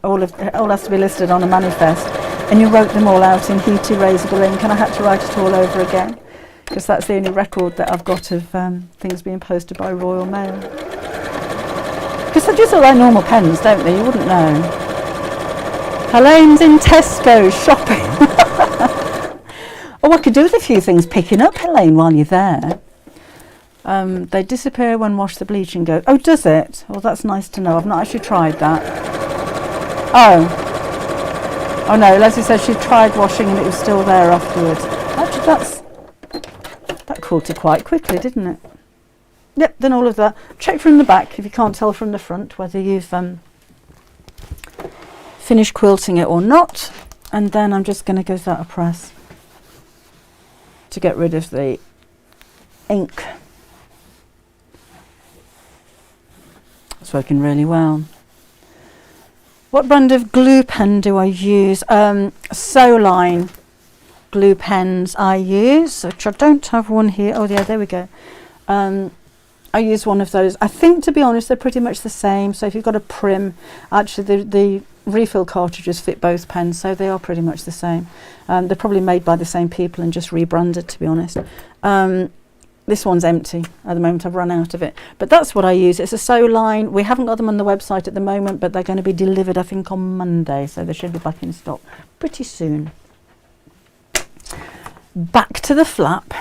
All has to be listed on a manifest, and you wrote them all out in heat erasable ink, and I had to write it all over again, because that's the only record that I've got of things being posted by Royal Mail. Because they just look like normal pens, don't they? You wouldn't know. Helene's in Tesco shopping. Oh, I could do with a few things picking up, Helene, while you're there. They disappear when washed, the bleaching goes. Oh, does it? Well, that's nice to know. I've not actually tried that. Oh no, Leslie says she tried washing and it was still there afterwards. Actually, that quilted quite quickly, didn't it? Yep, done all of that. Check from the back if you can't tell from the front whether you've finished quilting it or not. And then I'm just going to give that a press to get rid of the ink. It's working really well. What brand of glue pen do I use? Soline glue pens I use, which I don't have one here. Oh yeah, there we go. I use one of those. I think, to be honest, they're pretty much the same. So if you've got a Prim, actually the refill cartridges fit both pens, so they are pretty much the same. They're probably made by the same people and just rebranded, to be honest. This one's empty at the moment. I've run out of it, but that's what I use. It's a Soline. We haven't got them on the website at the moment, but they're going to be delivered, I think, on Monday, so they should be back in stock pretty soon. Back to the flap,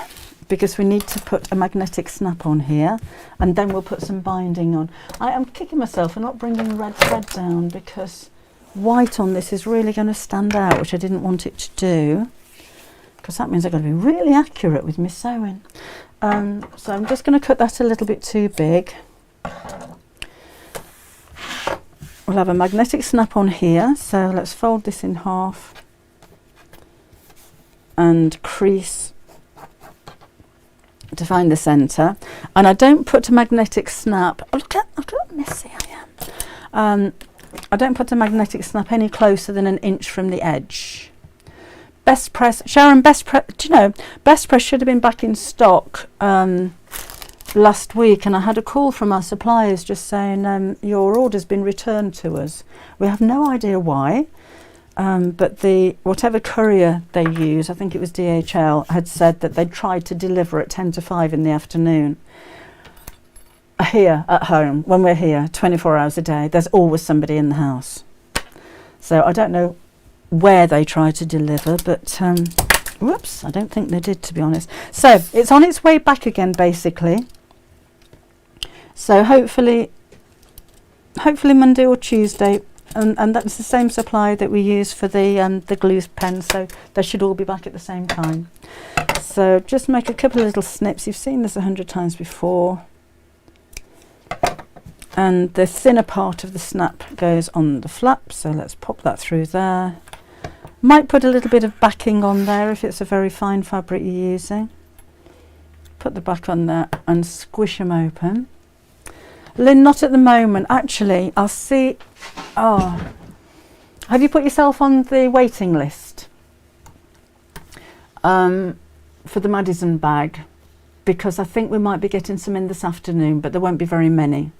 because we need to put a magnetic snap on here, and then we'll put some binding on. I am kicking myself for not bringing red thread down, because white on this is really going to stand out, which I didn't want it to do, because that means I've got to be really accurate with my sewing. So I'm just going to cut that a little bit too big. We'll have a magnetic snap on here, so let's fold this in half and crease to find the centre. And I don't put a magnetic snap. Oh, look how messy I am. I don't put a magnetic snap any closer than an inch from the edge. Best Press, Sharon, Best Press, do you know, Best Press should have been back in stock last week, and I had a call from our suppliers just saying your order's been returned to us. We have no idea why, but whatever courier they use, I think it was DHL, had said that they'd tried to deliver at 10 to 5 in the afternoon. Here at home, when we're here 24 hours a day, there's always somebody in the house. So I don't know where they try to deliver, but whoops, I don't think they did, to be honest. So it's on its way back again, basically. So hopefully Monday or Tuesday, and that's the same supply that we use for the glue pen, so they should all be back at the same time. So just make a couple of little snips. You've seen this 100 times before. And the thinner part of the snap goes on the flap, so let's pop that through there. Might put a little bit of backing on there if it's a very fine fabric you're using. Put the back on there and squish them open. Lynn, not at the moment. Actually, I'll see. Oh, have you put yourself on the waiting list for the Madison bag? Because I think we might be getting some in this afternoon, but there won't be very many.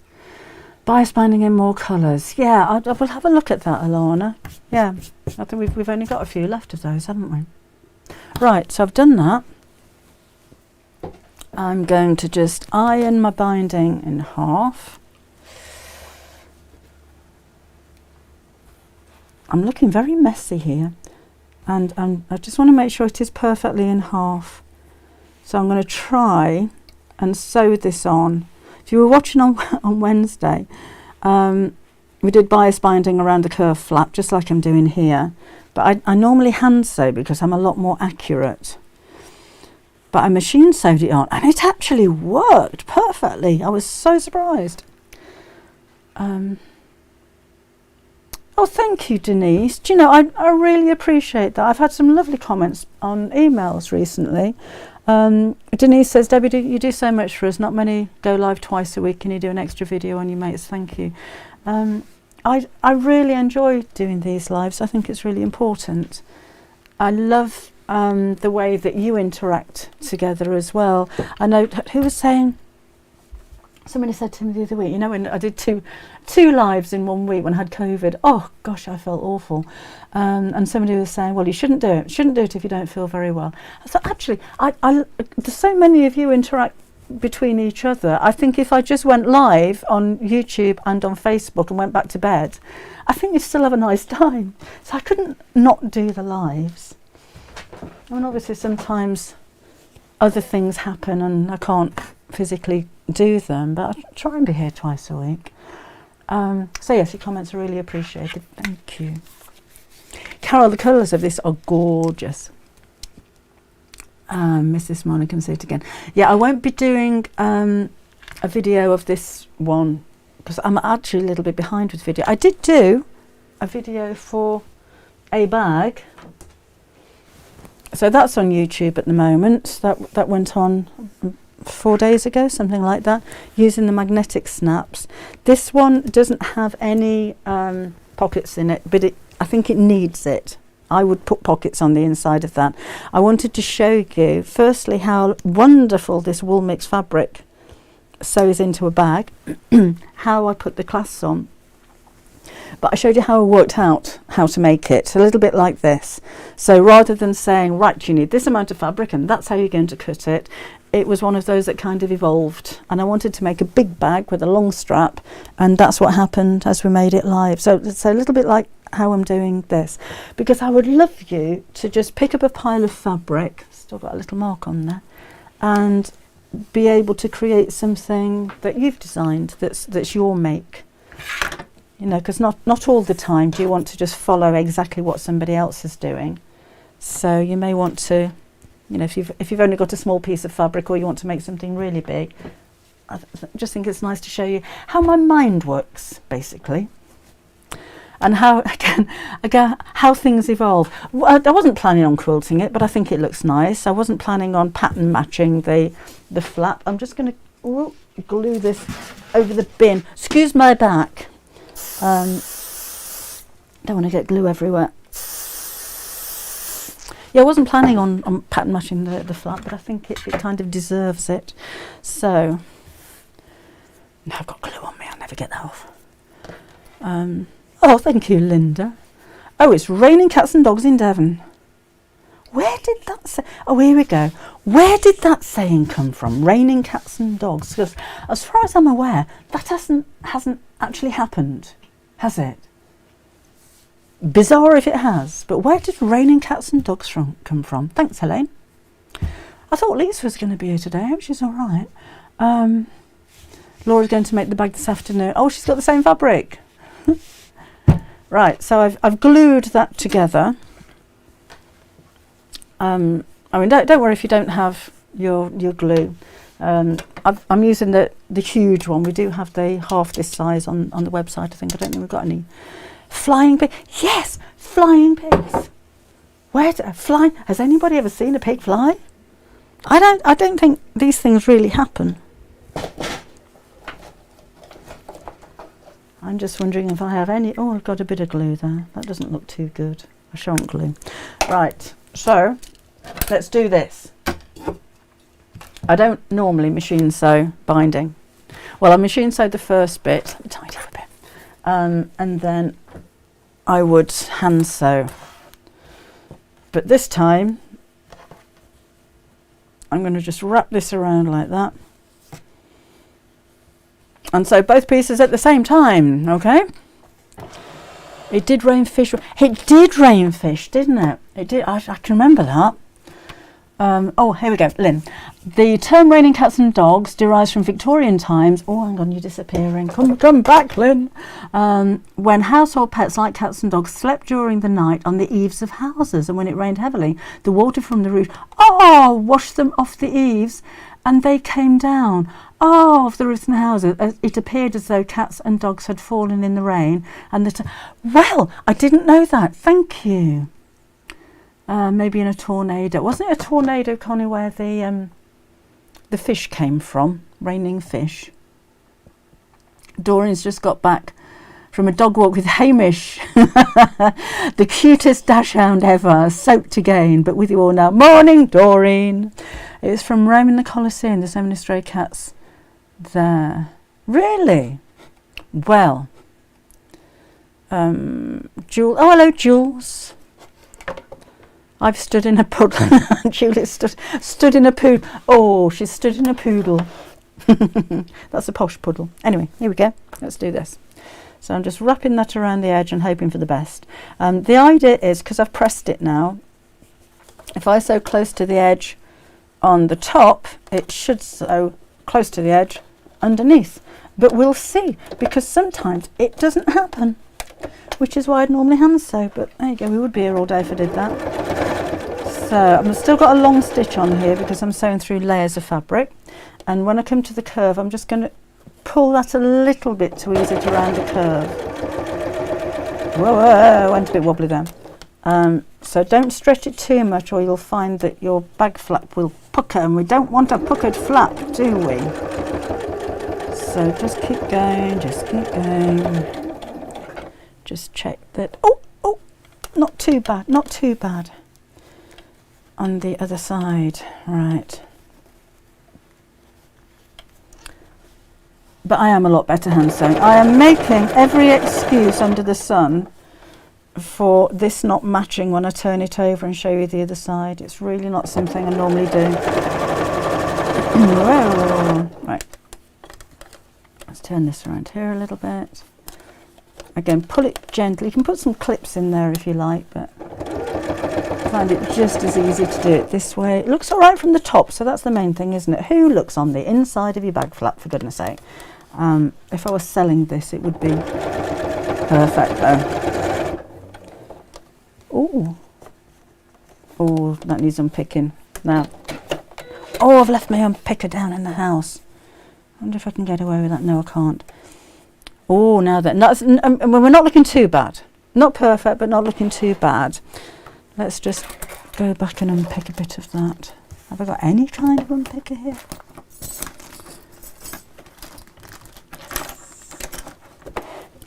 Bias binding in more colours. Yeah, I will have a look at that, Alana. Yeah, I think we've only got a few left of those, haven't we? Right, so I've done that. I'm going to just iron my binding in half. I'm looking very messy here, and I just want to make sure it is perfectly in half. So I'm going to try and sew this on. If you were watching on on Wednesday, we did bias binding around the curve flap, just like I'm doing here. But I normally hand sew because I'm a lot more accurate. But I machine sewed it on, and it actually worked perfectly. I was so surprised. Oh, thank you, Denise. Do you know, I really appreciate that. I've had some lovely comments on emails recently. Denise says, Debbie, you do so much for us. Not many go live twice a week. Can you do an extra video on your mates? Thank you. I really enjoy doing these lives. I think it's really important. I love the way that you interact together as well. I know, who was saying, somebody said to me the other week, you know, when I did two lives in 1 week when I had COVID, oh gosh, I felt awful. And somebody was saying, well, you shouldn't do it. Shouldn't do it if you don't feel very well. I thought, actually, there's so many of you interact between each other. I think if I just went live on YouTube and on Facebook and went back to bed, I think you'd still have a nice time. So I couldn't not do the lives. I mean, obviously sometimes other things happen and I can't physically do them, but I try and be here twice a week. So yes, your comments are really appreciated. Thank you. Carol, the colours of this are gorgeous. Mrs. Monica can say it again. Yeah, I won't be doing a video of this one because I'm actually a little bit behind with video. I did do a video for a bag, so that's on YouTube at the moment. That went on 4 days ago, something like that, using the magnetic snaps. This one doesn't have any pockets in it, but I think it needs it. I would put pockets on the inside of that. I wanted to show you firstly how wonderful this wool mix fabric sews into a bag, how I put the clasps on, but I showed you how I worked out how to make it a little bit like this. So rather than saying, right, you need this amount of fabric and that's how you're going to cut it, it was one of those that kind of evolved, and I wanted to make a big bag with a long strap, and that's what happened as we made it live. So it's a little bit like how I'm doing this, because I would love you to just pick up a pile of fabric, still got a little mark on there, and be able to create something that you've designed that's your make. You know, because not all the time do you want to just follow exactly what somebody else is doing. So you may want to, you know, if you've only got a small piece of fabric or you want to make something really big, I just think it's nice to show you how my mind works, basically, and how again how things evolve. I wasn't planning on quilting it, but I think it looks nice. I wasn't planning on pattern matching the flap. I'm just going to glue this over the bin. Excuse my back. Don't want to get glue everywhere. Yeah, I wasn't planning on pattern matching the flap, but I think it kind of deserves it. So now I've got glue on me, I'll never get that off. Oh, thank you, Linda. Oh, it's raining cats and dogs in Devon. Where did that say? Oh, here we go. Where did that saying come from? Raining cats and dogs? Because as far as I'm aware, that hasn't actually happened, has it? Bizarre if it has, but where did raining cats and dogs come from? Thanks, Helene. I thought Lisa was going to be here today. I hope she's all right. Laura's going to make the bag this afternoon. Oh, she's got the same fabric. Right, so I've glued that together. I mean, don't worry if you don't have your glue. I'm using the huge one. We do have the half this size on the website. I don't think we've got any. Flying pig. Yes, flying pigs. Flying? Has anybody ever seen a pig fly? I don't think these things really happen. I'm just wondering if I have any. Oh, I've got a bit of glue there. That doesn't look too good. I shan't glue. Right, so let's do this. I don't normally machine sew binding. Well, I machine sewed the first bit. Let me tidy up a bit. And then I would hand sew. But this time, I'm going to just wrap this around like that. And sew both pieces at the same time, okay? It did rain fish. It did rain fish, didn't it? It did. I can remember that. Oh, here we go, Lynn. The term raining cats and dogs derives from Victorian times. Oh, hang on, you're disappearing. Come back, Lynn. When household pets like cats and dogs slept during the night on the eaves of houses, and when it rained heavily, the water from the roof, washed them off the eaves, and they came down, off the roofs and the houses. It appeared as though cats and dogs had fallen in the rain. And well, I didn't know that. Thank you. Maybe in a tornado. Wasn't it a tornado, Connie, where the fish came from? Raining fish. Doreen's just got back from a dog walk with Hamish. The cutest dachshund ever. Soaked again, but with you all now. Morning, Doreen. It's from Rome in the Colosseum. There's so many stray cats there. Really? Well. Jules. Oh, hello, Jules. I've stood in a puddle. Julie stood in a poodle. Oh, she's stood in a poodle. That's a posh puddle. Anyway, here we go. Let's do this. So I'm just wrapping that around the edge and hoping for the best. The idea is, because I've pressed it now, if I sew close to the edge on the top, it should sew close to the edge underneath. But we'll see, because sometimes it doesn't happen, which is why I'd normally hand sew. But there you go, we would be here all day if I did that. So I've still got a long stitch on here because I'm sewing through layers of fabric. And when I come to the curve, I'm just going to pull that a little bit to ease it around the curve. Whoa, went a bit wobbly then. So don't stretch it too much, or you'll find that your bag flap will pucker, and we don't want a puckered flap, do we? So just keep going, just keep going. Just check that. Oh, not too bad, not too bad. On the other side, right. But I am a lot better hand sewing. I am making every excuse under the sun for this not matching when I turn it over and show you the other side. It's really not something I normally do. Right. Let's turn this around here a little bit. Again, pull it gently. You can put some clips in there if you like, but I find it just as easy to do it this way. It looks all right from the top, so that's the main thing, isn't it? Who looks on the inside of your bag flap, for goodness sake? If I was selling this, it would be perfect, though. Oh, that needs unpicking. Now, I've left my unpicker down in the house. I wonder if I can get away with that. No, I can't. Oh, now that we're not looking too bad. Not perfect, but not looking too bad. Let's just go back and unpick a bit of that. Have I got any kind of unpicker here?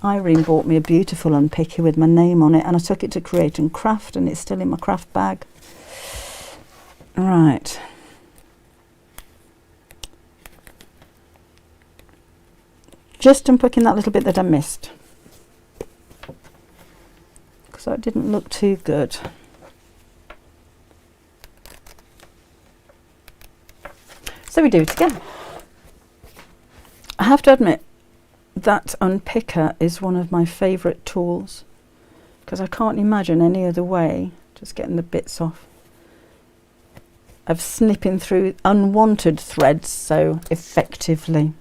Irene bought me a beautiful unpicker with my name on it, and I took it to Create and Craft, and it's still in my craft bag. Right. Just unpicking that little bit that I missed, because that didn't look too good. So we do it again. I have to admit, that unpicker is one of my favourite tools, because I can't imagine any other way, just getting the bits off, of snipping through unwanted threads so effectively.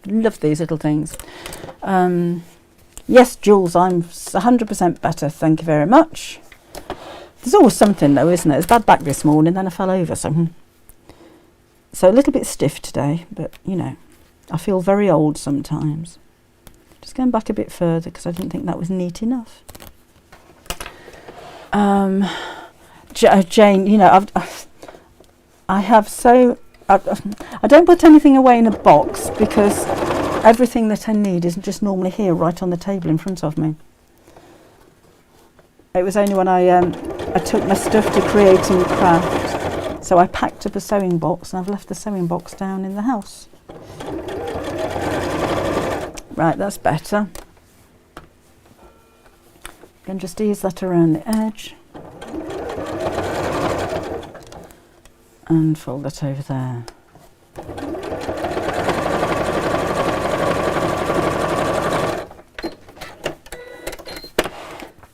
Love these little things. Yes, Jules, I'm 100% better, thank you very much. There's always something though, isn't there? It's bad back this morning, then I fell over something. So a little bit stiff today, but you know, I feel very old sometimes. Just going back a bit further because I didn't think that was neat enough. Jane, you know, I don't put anything away in a box because everything that I need isn't just normally here right on the table in front of me. It was only when I took my stuff to Create and Craft, so I packed up a sewing box, and I've left the sewing box down in the house. Right, that's better. Can just ease that around the edge and fold that over there.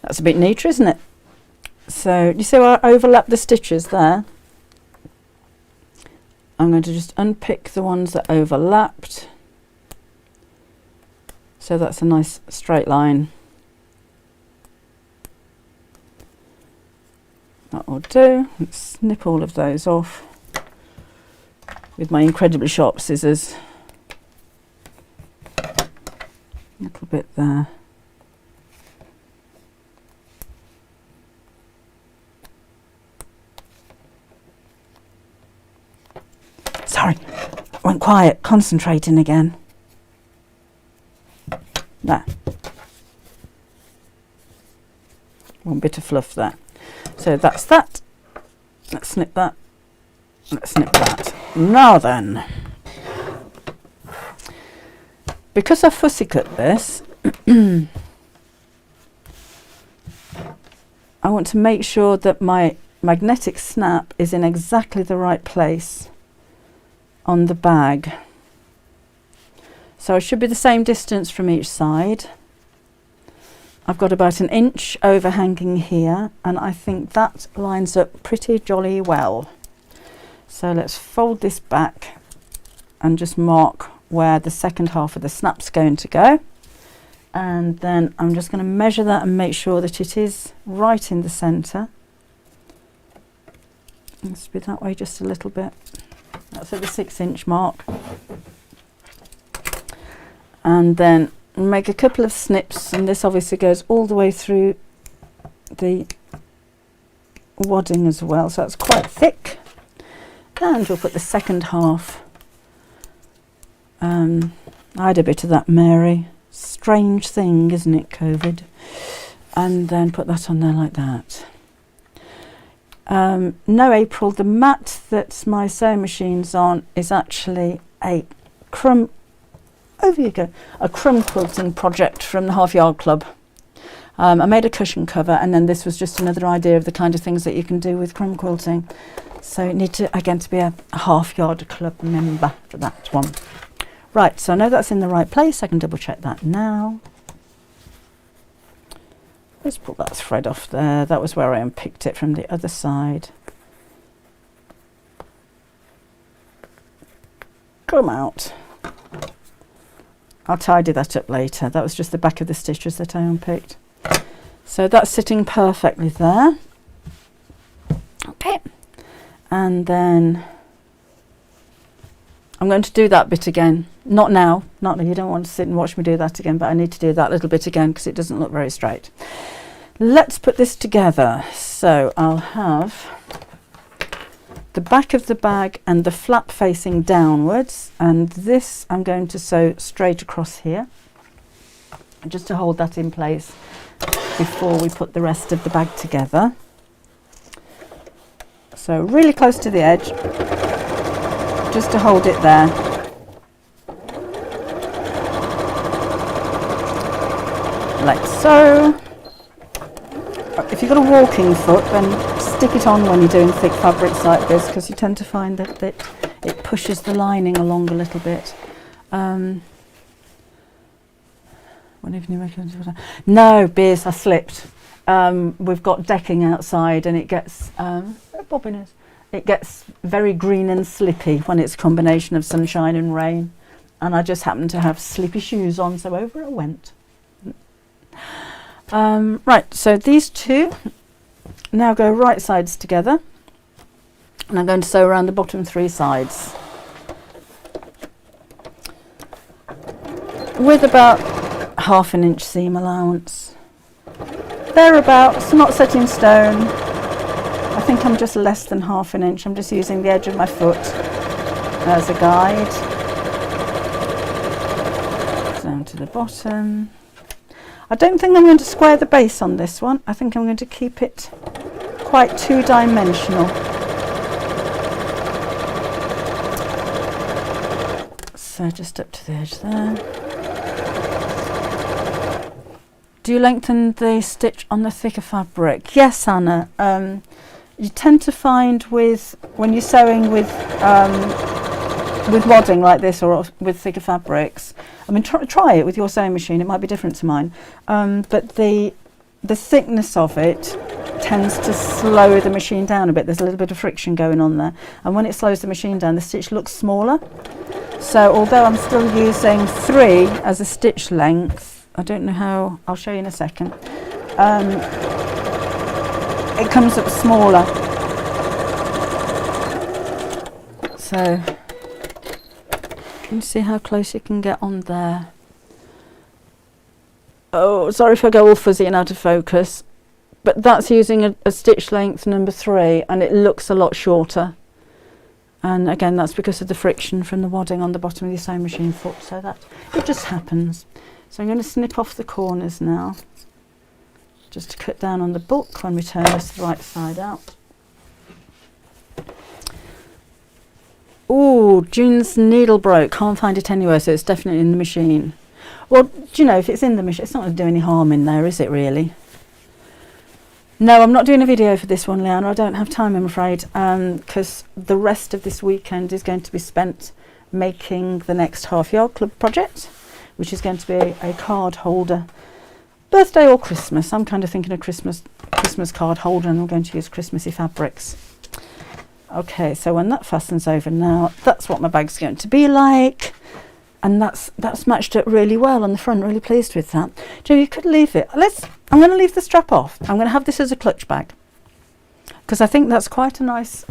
That's a bit neater, isn't it? So you see how I overlap the stitches there, I'm going to just unpick the ones that overlapped. So that's a nice straight line. That will do. Let's snip all of those off with my incredibly sharp scissors. A little bit there. Sorry, went quiet, concentrating again. There. One bit of fluff there. So that's that. Let's snip that. Let's snip that. Now then, because I fussy cut this, I want to make sure that my magnetic snap is in exactly the right place on the bag. So it should be the same distance from each side. I've got about 1 inch overhanging here, and I think that lines up pretty jolly well. So let's fold this back and just mark where the second half of the snap's going to go. And then I'm just going to measure that and make sure that it is right in the centre. Let's be that way just a little bit. That's at the 6-inch mark. And then make a couple of snips, and this obviously goes all the way through the wadding as well, so that's quite thick. And we'll put the second half. I had a bit of that, Mary. Strange thing, isn't it, COVID? And then put that on there like that. No, April, the mat that my sewing machine's on is actually a crumb, over you go, a crumb quilting project from the Half Yard Club. I made a cushion cover, and then this was just another idea of the kind of things that you can do with crumb quilting. So you need to, again, to be a Half Yard Club member for that one. Right, so I know that's in the right place. I can double check that now. Let's pull that thread off there. That was where I unpicked it from the other side. Come out. I'll tidy that up later. That was just the back of the stitches that I unpicked. So that's sitting perfectly there. Okay. And then I'm going to do that bit again. Not now. Not now. You don't want to sit and watch me do that again, but I need to do that little bit again because it doesn't look very straight. Let's put this together. So I'll have the back of the bag and the flap facing downwards, and this I'm going to sew straight across here just to hold that in place before we put the rest of the bag together. So really close to the edge, just to hold it there. Like so. If you've got a walking foot, then stick it on when you're doing thick fabrics like this, because you tend to find that it pushes the lining along a little bit. No, Beers, I slipped. We've got decking outside, and it gets it gets very green and slippy when it's a combination of sunshine and rain. And I just happened to have slippy shoes on, so over I went. Right, so these two now go right sides together, and I'm going to sew around the bottom 3 sides with about 1/2 inch seam allowance. Thereabouts, not set in stone. I think I'm just less than 1/2 inch. I'm just using the edge of my foot as a guide. Down to the bottom. I don't think I'm going to square the base on this one. I think I'm going to keep it quite 2-dimensional. So just up to the edge there. Do you lengthen the stitch on the thicker fabric? Yes, Anna. You tend to find when you're sewing with wadding like this, or with thicker fabrics, I mean, try it with your sewing machine. It might be different to mine, but the the thickness of it tends to slow the machine down a bit. There's a little bit of friction going on there, and when it slows the machine down, the stitch looks smaller. So although I'm still using 3 as a stitch length, I don't know how, I'll show you in a second, it comes up smaller. So can you see how close you can get on there? Oh, sorry if I go all fuzzy and out of focus, but that's using a stitch length number 3, and it looks a lot shorter. And again, that's because of the friction from the wadding on the bottom of your sewing machine foot, so that it just happens. So I'm going to snip off the corners now, just to cut down on the book when we turn this the right side out. Oh, June's needle broke, can't find it anywhere, so it's definitely in the machine. Well, do you know, if it's in the machine, it's not going to do any harm in there, is it really? No, I'm not doing a video for this one, Leanna. I don't have time, I'm afraid, because the rest of this weekend is going to be spent making the next Half Yard Club project, which is going to be a card holder, birthday or Christmas. I'm kind of thinking of Christmas card holder, and I'm going to use Christmassy fabrics. Okay, so when that fastens over now, that's what my bag's going to be like. And that's matched up really well on the front. Really pleased with that. Joe, you could leave it. I'm going to leave the strap off. I'm going to have this as a clutch bag, because I think that's quite a nice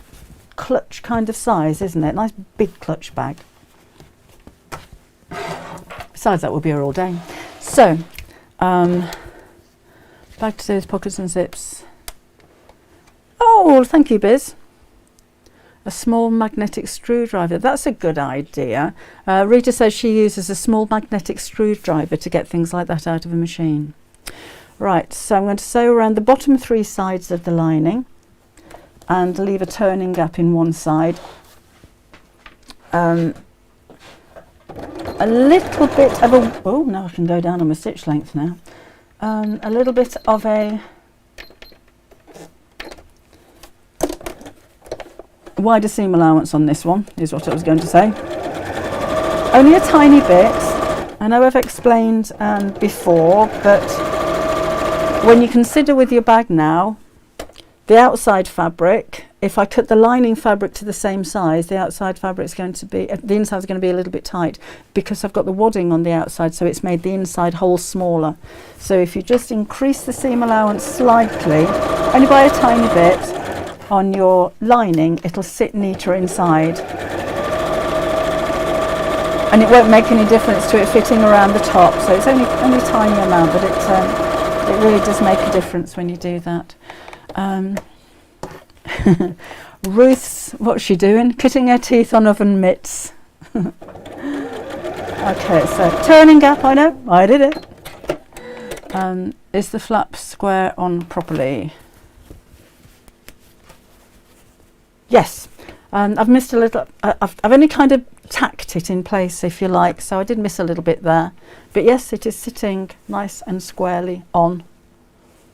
clutch kind of size, isn't it? Nice big clutch bag. Besides, that will be here all day. So, back to those pockets and zips. Oh, thank you, Biz. A small magnetic screwdriver. That's a good idea. Rita says she uses a small magnetic screwdriver to get things like that out of a machine. Right, so I'm going to sew around the bottom 3 sides of the lining and leave a turning gap in one side. A little bit of a... Oh, now I can go down on my stitch length now. A little bit of a... wider seam allowance on this one is what I was going to say. Only a tiny bit. I know I've explained before, but when you consider with your bag now the outside fabric, if I cut the lining fabric to the same size, the outside fabric is going to be, the inside is going to be a little bit tight, because I've got the wadding on the outside, so it's made the inside hole smaller. So if you just increase the seam allowance slightly, only by a tiny bit, on your lining, it'll sit neater inside, and it won't make any difference to it fitting around the top. So it's only a tiny amount, but it really does make a difference when you do that. Ruth's, what's she doing? Cutting her teeth on oven mitts. Okay, so turning gap. I know, I did it. Is the flap square on properly? Yes, I've missed a little. I've only kind of tacked it in place, if you like, so I did miss a little bit there. But yes, it is sitting nice and squarely on,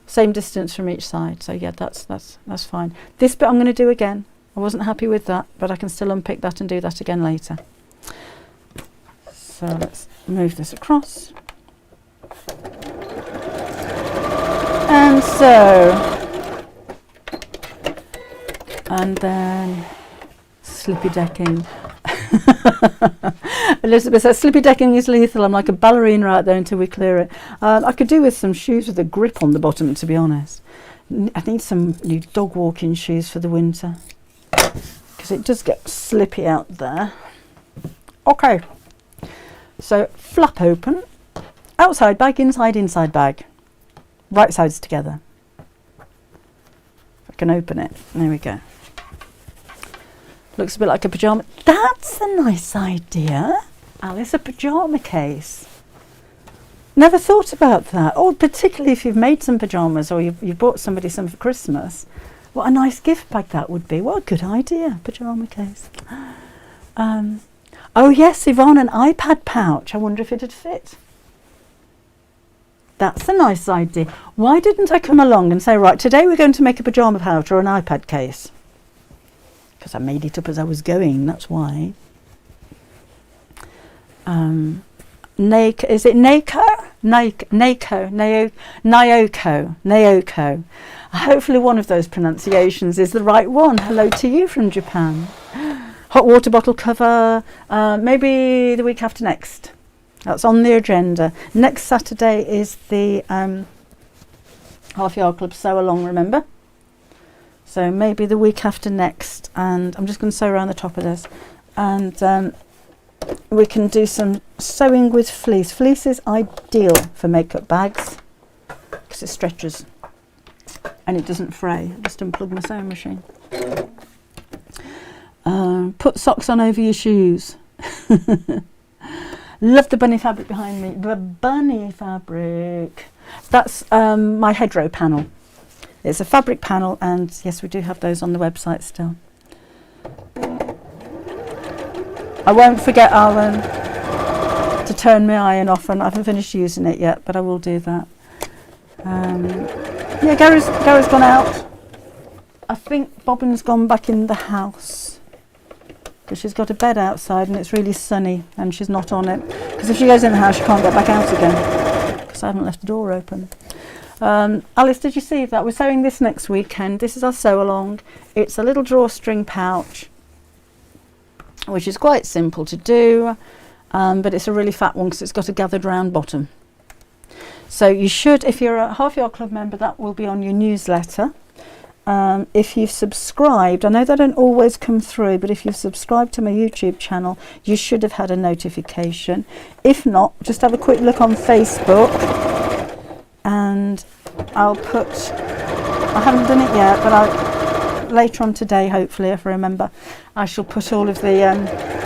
same distance from each side. So yeah, that's fine. This bit I'm going to do again. I wasn't happy with that, but I can still unpick that and do that again later. So let's move this across, and so. And then slippy decking. Elizabeth says slippy decking is lethal. I'm like a ballerina out there until we clear it. I could do with some shoes with a grip on the bottom, to be honest. I need some new dog walking shoes for the winter, because it does get slippy out there. Okay, so flap open, outside bag, inside bag, right sides together. If I can open it, there we go. Looks a bit like a pyjama. That's a nice idea, Alice, a pyjama case. Never thought about that. Or particularly if you've made some pyjamas, or you've bought somebody some for Christmas. What a nice gift bag that would be. What a good idea, pyjama case. Oh yes, Yvonne, an iPad pouch. I wonder if it'd fit. That's a nice idea. Why didn't I come along and say, right, today we're going to make a pyjama pouch or an iPad case? Because I made it up as I was going, that's why. Is it Naka? Naoko. Hopefully one of those pronunciations is the right one. Hello to you from Japan. Hot water bottle cover, maybe the week after next. That's on the agenda. Next Saturday is the Half Yard Club sew along, remember? So maybe the week after next, and I'm just going to sew around the top of this, and we can do some sewing with fleece. Fleece is ideal for makeup bags because it stretches and it doesn't fray. I just unplugged my sewing machine. Put socks on over your shoes. Love the bunny fabric behind me. The bunny fabric. That's my hedgerow panel. It's a fabric panel, and yes, we do have those on the website still. I won't forget, Alan, to turn my iron off, and I haven't finished using it yet, but I will do that. Yeah, Gary's gone out. I think Bobbin's gone back in the house because she's got a bed outside and it's really sunny and she's not on it. Because if she goes in the house, she can't get back out again because I haven't left the door open. Alice, did you see that? We're sewing this next weekend. This is our sew along. It's a little drawstring pouch, which is quite simple to do, but it's a really fat one because it's got a gathered round bottom. So you should, if you're a Half Yard Club member, that will be on your newsletter. If you've subscribed, I know they don't always come through, but if you've subscribed to my YouTube channel, you should have had a notification. If not, just have a quick look on Facebook, and I'll put, I haven't done it yet, but later on today, hopefully, if I remember, I shall put all of the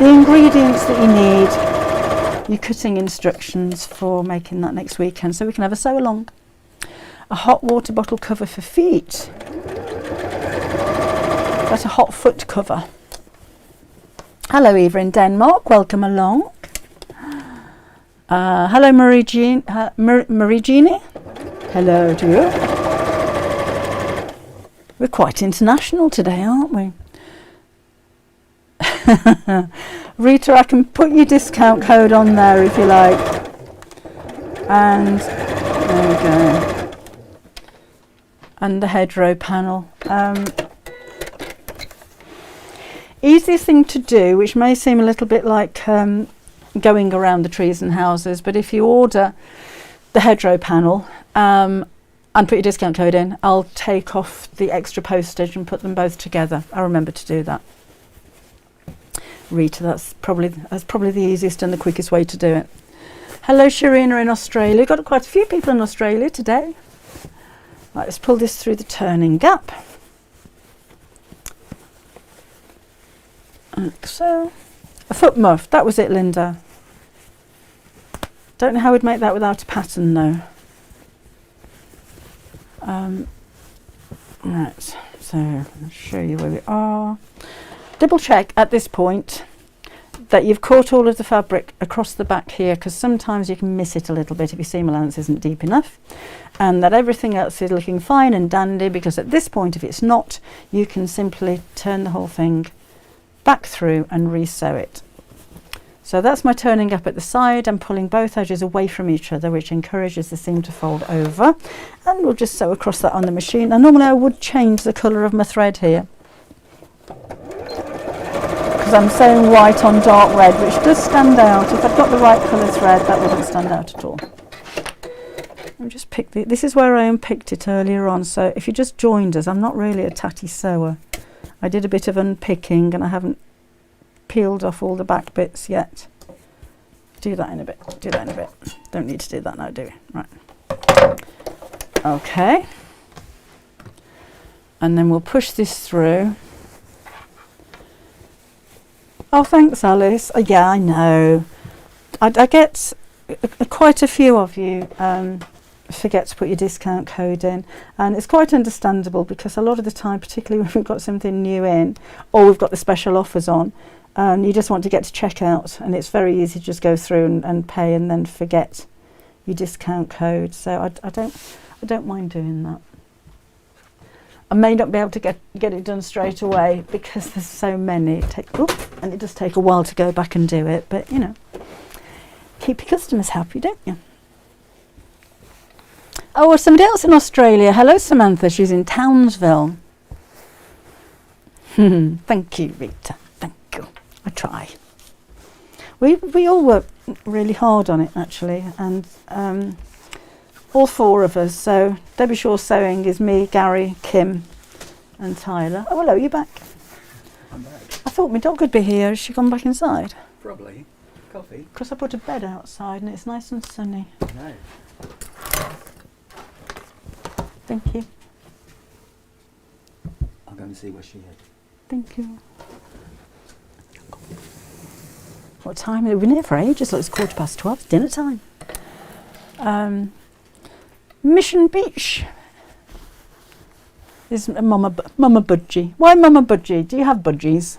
ingredients that you need, your cutting instructions for making that next weekend, so we can have a sew along. A hot water bottle cover for feet. That's a hot foot cover. Hello, Eva in Denmark. Welcome along. Hello, Marie Jean. Marie Jeannie. Hello to you. We're quite international today, aren't we? Rita, I can put your discount code on there if you like. And there we go. And the hedgerow panel. Easiest thing to do, which may seem a little bit like going around the trees and houses, but if you order the hedgerow panel and put your discount code in, I'll take off the extra postage and put them both together. I remember to do that. Rita, that's probably the easiest and the quickest way to do it. Hello, Sharina in Australia. Got quite a few people in Australia today. Right, let's pull this through the turning gap. Like so. A foot muff, that was it, Linda. Don't know how we'd make that without a pattern though. Right, so I'll show you where we are. Double check at this point that you've caught all of the fabric across the back here, because sometimes you can miss it a little bit if your seam allowance isn't deep enough, and that everything else is looking fine and dandy, because at this point, if it's not, you can simply turn the whole thing back through and re-sew it. So that's my turning up at the side. I'm pulling both edges away from each other, which encourages the seam to fold over, and we'll just sew across that on the machine. Now normally I would change the colour of my thread here because I'm sewing white on dark red, which does stand out. If I'd got the right colour thread, that wouldn't stand out at all. I've just picked it. This is where I unpicked it earlier on, so if you just joined us, I'm not really a tatty sewer. I did a bit of unpicking and I haven't peeled off all the back bits yet. Do that in a bit. Do that in a bit. Don't need to do that now, do we? Right. Okay. And then we'll push this through. Oh, thanks, Alice. Yeah, I know. I get quite a few of you forget to put your discount code in, and it's quite understandable because a lot of the time, particularly when we've got something new in or we've got the special offers on, you just want to get to checkout, and it's very easy to just go through and pay and then forget your discount code. So I don't mind doing that. I may not be able to get it done straight away because there's so many, and it does take a while to go back and do it, but you know, keep your customers happy, don't you? Oh, somebody else in Australia. Hello, Samantha. She's in Townsville. Thank you, Rita. Thank you. I try. We all work really hard on it, actually, and all four of us. So Debbie Shaw Sewing is me, Gary, Kim, and Tyler. Oh, hello, you back? I'm back. I thought my dog would be here. Has she gone back inside? Probably. Coffee? Because I put a bed outside and it's nice and sunny. No. Thank you. I'll go and see where she is. Thank you. What time? We've been here for ages. Look, it's 12:15. It's dinner time. Mission Beach is Mama Budgie. Why Mama Budgie? Do you have budgies?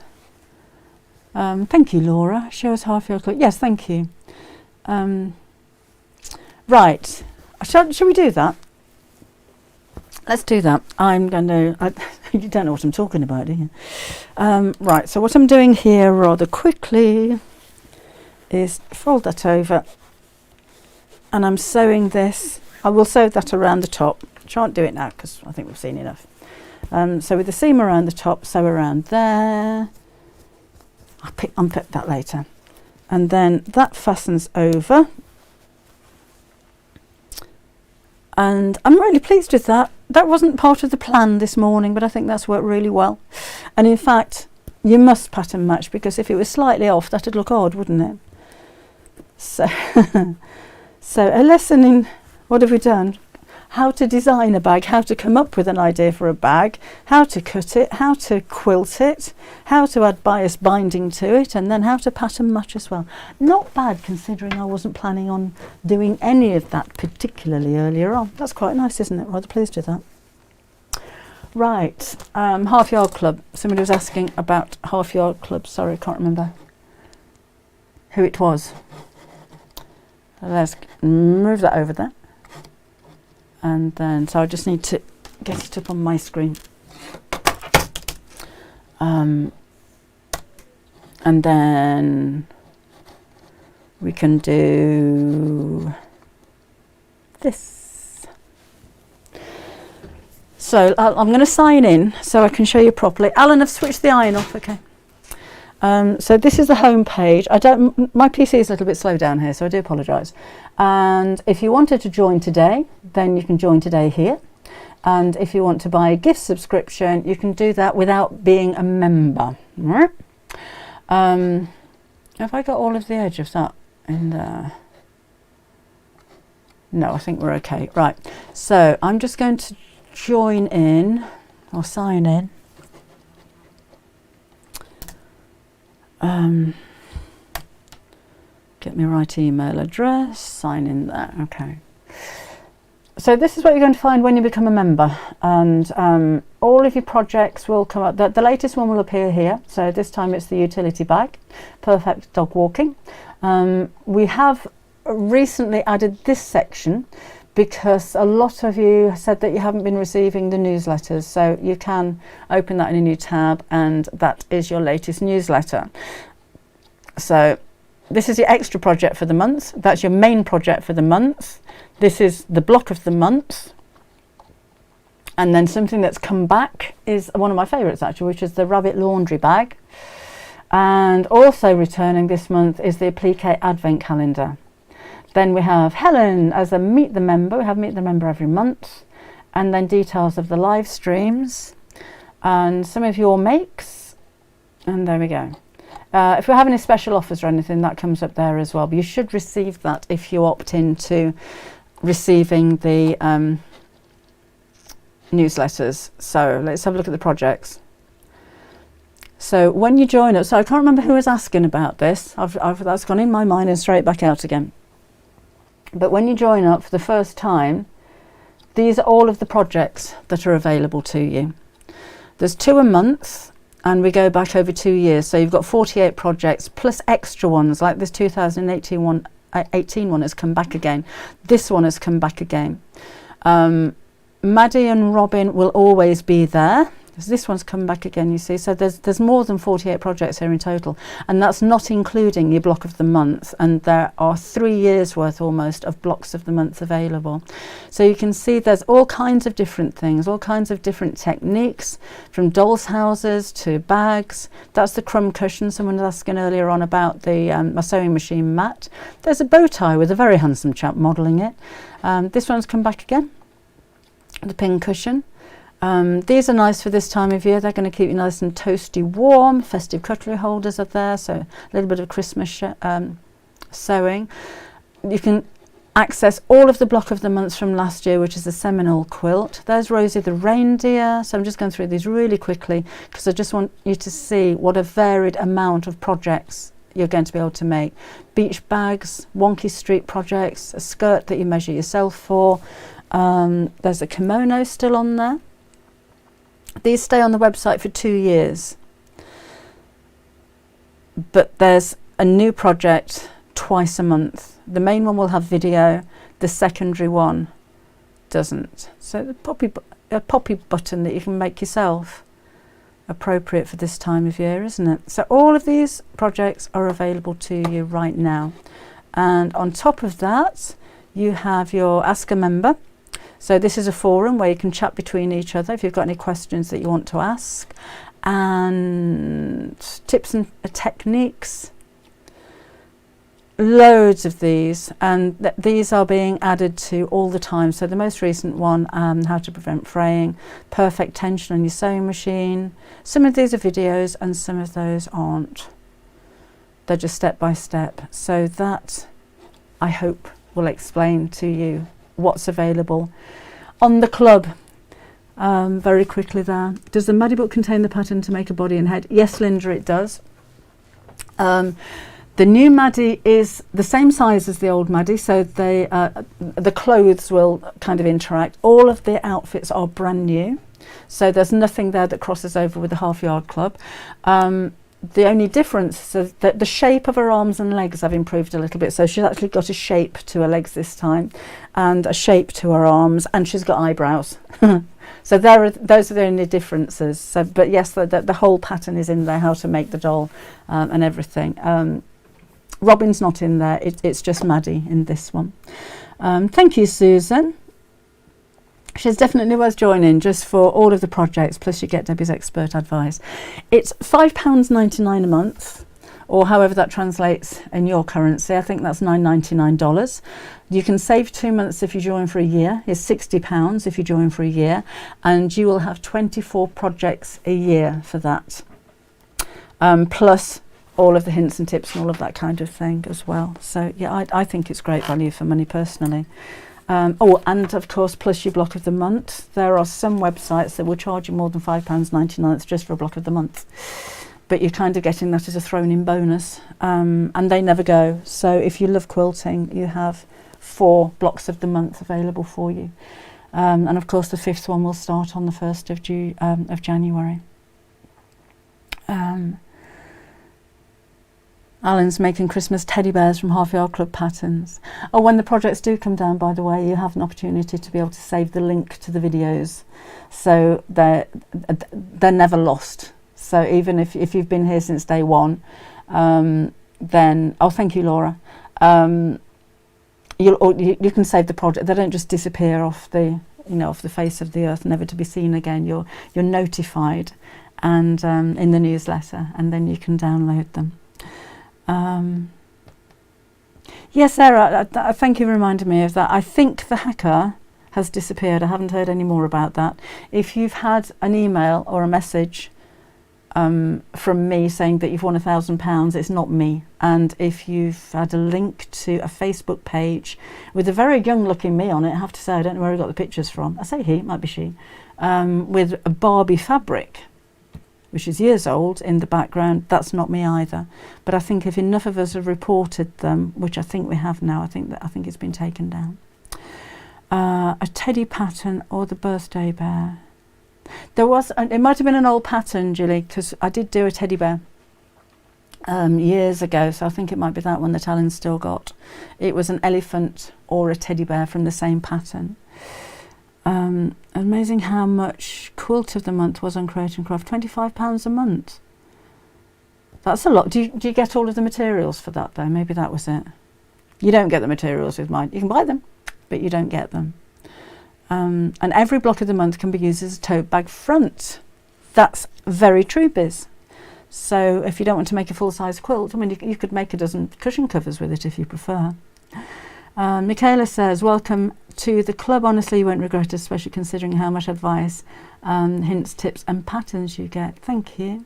Thank you, Laura. Show us half your clock. Yes, thank you. Right. Shall we do that? Let's do that. I'm going to... you don't know what I'm talking about, do you? Right, so what I'm doing here rather quickly is fold that over and I'm sewing this. I will sew that around the top. Shan't do it now because I think we've seen enough. So with the seam around the top, sew around there. I'll unpick that later. And then that fastens over. And I'm really pleased with that. That wasn't part of the plan this morning, but I think that's worked really well. And in fact, you must pattern match because if it was slightly off, that'd look odd, wouldn't it? So, so a lesson in, what have we done? How to design a bag, how to come up with an idea for a bag, how to cut it, how to quilt it, how to add bias binding to it, and then how to pattern match as well. Not bad considering I wasn't planning on doing any of that particularly earlier on. That's quite nice, isn't it? Rather pleased with that. Right, Half Yard Club. Somebody was asking about Half Yard Club. Sorry, I can't remember who it was. Let's move that over there. And then, so I just need to get it up on my screen. And then we can do this. So I'm going to sign in so I can show you properly. Alan, I've switched the iron off, okay. So this is the home page. My PC is a little bit slow down here, so I do apologise. And if you wanted to join today, then you can join today here. And if you want to buy a gift subscription, you can do that without being a member. Right? Have I got all of the edge of that in there? No, I think we're okay. Right. So I'm just going to join in or sign in. Get my right email address, sign in there, okay. So this is what you're going to find when you become a member, and all of your projects will come up. The latest one will appear here, so this time it's the utility bag, perfect dog walking. We have recently added this section because a lot of you said that you haven't been receiving the newsletters, so you can open that in a new tab and that is your latest newsletter. So this is your extra project for the month, that's your main project for the month, this is the block of the month, and then something that's come back is one of my favourites actually, which is the rabbit laundry bag, and also returning this month is the applique advent calendar. Then we have Helen as a Meet the Member. We have Meet the Member every month. And then details of the live streams. And some of your makes. And there we go. If we have any special offers or anything, that comes up there as well. But you should receive that if you opt into receiving the newsletters. So let's have a look at the projects. So when you join us, so I can't remember who was asking about this. That's gone in my mind and straight back out again. But when you join up for the first time, these are all of the projects that are available to you. There's 2 a month, and we go back over 2 years. So you've got 48 projects plus extra ones, like this 2018 one, 18 one has come back again. This one has come back again. Maddie and Robin will always be there. This one's come back again, you see. So there's more than 48 projects here in total, and that's not including your block of the month, and there are 3 years worth almost of blocks of the month available. So you can see there's all kinds of different things, all kinds of different techniques, from dolls' houses to bags. That's the crumb cushion someone was asking earlier on about, the my sewing machine mat. There's a bow tie with a very handsome chap modelling it. This one's come back again, the pin cushion. These are nice for this time of year. They're going to keep you nice and toasty warm. Festive cutlery holders are there, so a little bit of Christmas sewing. You can access all of the block of the months from last year, which is the Seminole quilt. There's Rosie the reindeer. So I'm just going through these really quickly because I just want you to see what a varied amount of projects you're going to be able to make. Beach bags, wonky street projects, a skirt that you measure yourself for. There's a kimono still on there. These stay on the website for 2 years, but there's a new project twice a month. The main one will have video, the secondary one doesn't. So a poppy button that you can make yourself, appropriate for this time of year, isn't it? So all of these projects are available to you right now, and on top of that you have your Ask a Member. So this is a forum where you can chat between each other if you've got any questions that you want to ask, and tips and techniques. Loads of these, and these are being added to all the time. So the most recent one, how to prevent fraying, perfect tension on your sewing machine. Some of these are videos and some of those aren't. They're just step by step. So that, I hope, will explain to you what's available. On the club, very quickly there, does the Maddie book contain the pattern to make a body and head? Yes, Linda, it does. The new Maddie is the same size as the old Maddie, so the clothes will kind of interact. All of the outfits are brand new, so there's nothing there that crosses over with the Half Yard Club. The only difference is that the shape of her arms and legs have improved a little bit. So she's actually got a shape to her legs this time, and a shape to her arms, and she's got eyebrows. So those are the only differences. So, but yes, the whole pattern is in there, how to make the doll and everything. Robin's not in there. It's just Maddie in this one. Thank you, Susan. She's definitely worth joining just for all of the projects, plus you get Debbie's expert advice. It's £5.99 a month, or however that translates in your currency. I think that's $9.99. You can save 2 months if you join for a year. It's £60 if you join for a year, and you will have 24 projects a year for that, plus all of the hints and tips and all of that kind of thing as well. So yeah, I think it's great value for money personally. And of course, plus your block of the month. There are some websites that will charge you more than £5.99 just for a block of the month, but you're kind of getting that as a thrown in bonus, and they never go. So if you love quilting, you have 4 blocks of the month available for you, and of course the 5th one will start on the 1st of January. Alan's making Christmas teddy bears from Half Yard Club patterns. Oh, when the projects do come down, by the way, you have an opportunity to be able to save the link to the videos, so they're never lost. So even if you've been here since day one, then thank you, Laura. You can save the project. They don't just disappear off the face of the earth, never to be seen again. You're notified, and in the newsletter, and then you can download them. Yes, Sarah, thank you for reminding me of that. I think the hacker has disappeared. I haven't heard any more about that. If you've had an email or a message from me saying that you've won £1,000, it's not me. And if you've had a link to a Facebook page with a very young looking me on it, I have to say, I don't know where I got the pictures from. I say he, it might be she, with a Barbie fabric, which is years old, in the background, that's not me either. But I think if enough of us have reported them, which I think we have now, I think it's been taken down. A teddy pattern or the birthday bear. There was, it might have been an old pattern, Julie, because I did do a teddy bear years ago, so I think it might be that one that Alan's still got. It was an elephant or a teddy bear from the same pattern. Amazing how much quilt of the month was on Create and Craft. £25 a month. That's a lot. Do you get all of the materials for that though? Maybe that was it. You don't get the materials with mine. You can buy them, but you don't get them. And every block of the month can be used as a tote bag front. That's very true, Biz. So if you don't want to make a full-size quilt, I mean, you could make a dozen cushion covers with it if you prefer. Michaela says, welcome to the club. Honestly, you won't regret it, especially considering how much advice, hints, tips and patterns you get. Thank you.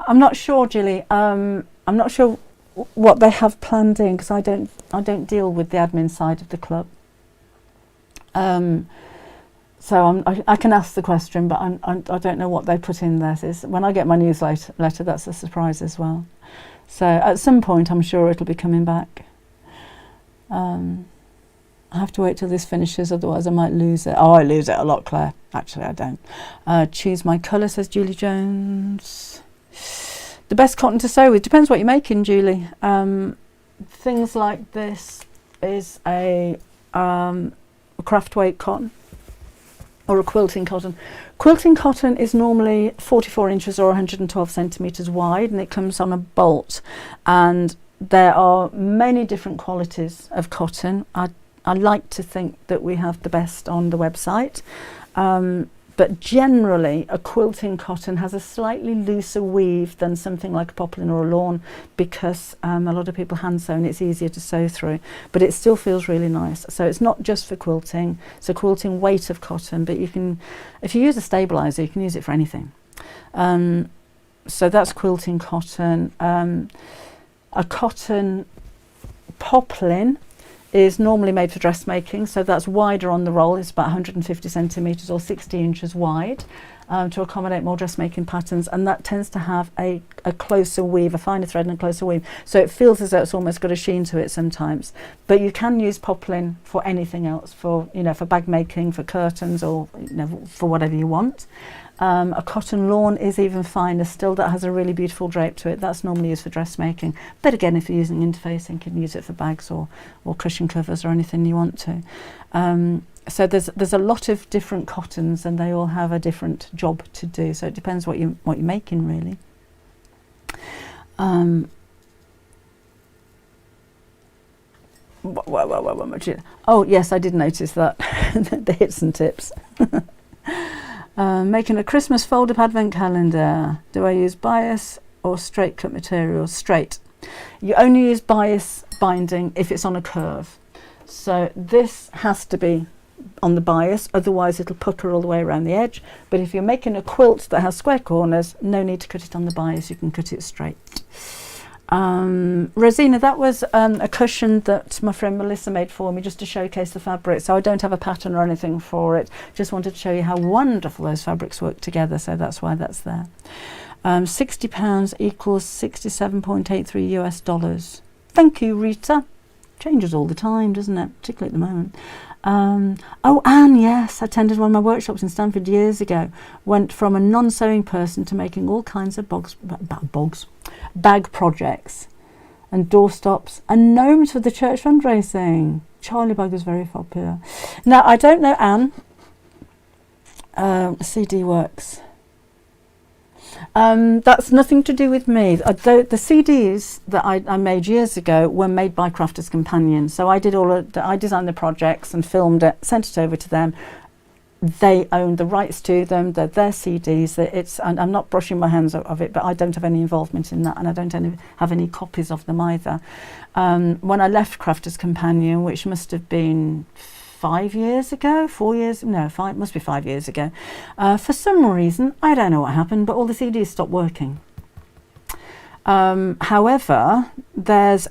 I'm not sure, Julie. I'm not sure what they have planned in, because I don't deal with the admin side of the club. So I can ask the question, but I don't know what they put in there. When I get my newsletter, that's a surprise as well. So at some point, I'm sure it'll be coming back. I have to wait till this finishes, otherwise I might lose it. Oh, I lose it a lot, Claire. Actually, I don't. Choose my colour, says Julie Jones. The best cotton to sew with depends what you're making, Julie. Things like this is a craft weight cotton or a quilting cotton. Quilting cotton is normally 44 inches or 112 centimetres wide, and it comes on a bolt. And there are many different qualities of cotton. I like to think that we have the best on the website. But generally, a quilting cotton has a slightly looser weave than something like a poplin or a lawn, because a lot of people hand sew and it's easier to sew through. But it still feels really nice. So it's not just for quilting. It's a quilting weight of cotton, but you can, if you use a stabilizer, you can use it for anything. So that's quilting cotton. A cotton poplin is normally made for dressmaking, so that's wider on the roll. It's about 150 centimetres or 60 inches wide to accommodate more dressmaking patterns, and that tends to have a closer weave, a finer thread and a closer weave, so it feels as though it's almost got a sheen to it sometimes. But you can use poplin for anything else, for for bag making, for curtains, or for whatever you want. A cotton lawn is even finer still. That has a really beautiful drape to it. That's normally used for dressmaking. But again, if you're using interfacing, you can use it for bags or cushion covers or anything you want to. So there's a lot of different cottons, and they all have a different job to do. So it depends what you're making, really. Oh yes, I did notice that. The hits and tips. Making a Christmas fold-up advent calendar. Do I use bias or straight cut materials? Straight. You only use bias binding if it's on a curve. So this has to be on the bias, otherwise it'll pucker all the way around the edge. But if you're making a quilt that has square corners, no need to cut it on the bias, you can cut it straight. Rosina, that was a cushion that my friend Melissa made for me just to showcase the fabric. So I don't have a pattern or anything for it. Just wanted to show you how wonderful those fabrics work together. So that's why that's there. £60 equals 67.83 US dollars. Thank you, Rita. Changes all the time, doesn't it? Particularly at the moment. Oh, Anne, yes, I attended one of my workshops in Stanford years ago. Went from a non-sewing person to making all kinds of bag projects and doorstops and gnomes for the church fundraising. Charlie Bug was very popular. Now, I don't know, Anne. CD Works. That's nothing to do with me. The CDs that I made years ago were made by Crafters Companion. So I designed the projects and filmed it, sent it over to them. They own the rights to them. They're their CDs. And I'm not brushing my hands of it, but I don't have any involvement in that, and I don't have any copies of them either. When I left Crafters Companion, which must have been 5 years ago, 4 years, no, must be 5 years ago. For some reason, I don't know what happened, but all the CDs stopped working. However, there's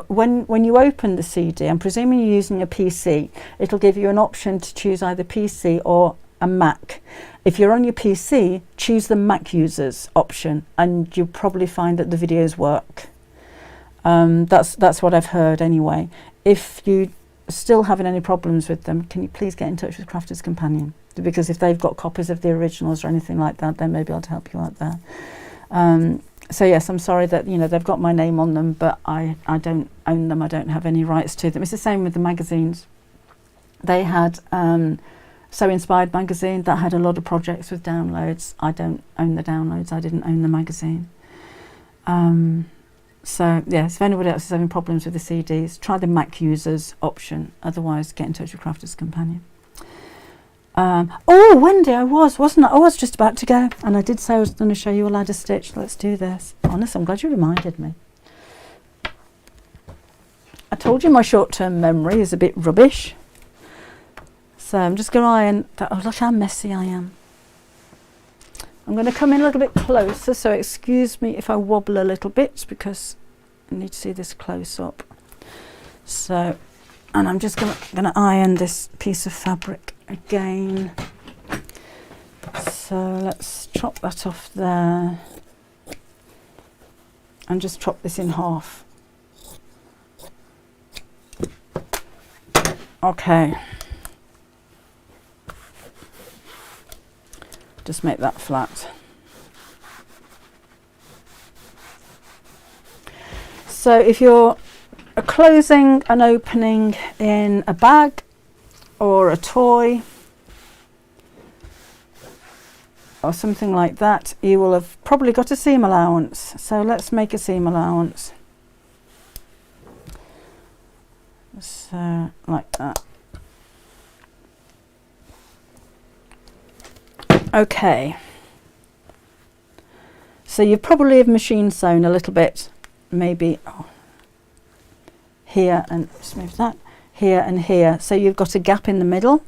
when you open the CD, I'm presuming you're using a PC, it'll give you an option to choose either PC or a Mac. If you're on your PC, choose the Mac users option, and you'll probably find that the videos work. That's what I've heard anyway. If you still having any problems with them, can you please get in touch with Crafters Companion, because if they've got copies of the originals or anything like that, they may be able to help you out there. So yes, I'm sorry that they've got my name on them, but I don't own them. I don't have any rights to them. It's the same with the magazines. They had So Inspired magazine that had a lot of projects with downloads. I don't own the downloads. I didn't own the magazine. So yes, if anybody else is having problems with the CDs, try the Mac users option. Otherwise, get in touch with Crafters Companion. Oh, Wendy, wasn't I? I was just about to go, and I did say I was going to show you a ladder stitch. Let's do this. Honest, I'm glad you reminded me. I told you my short-term memory is a bit rubbish. So I'm just going to iron that. Oh, look how messy I am. I'm going to come in a little bit closer, so excuse me if I wobble a little bit because I need to see this close up. So, and I'm just going to iron this piece of fabric again. So let's chop that off there and just chop this in half. Okay. Just make that flat. So if you're closing and opening in a bag or a toy or something like that, you will have probably got a seam allowance. So let's make a seam allowance. So like that. Okay, so you probably have machine sewn a little bit, maybe here, and just move that, here and here. So you've got a gap in the middle,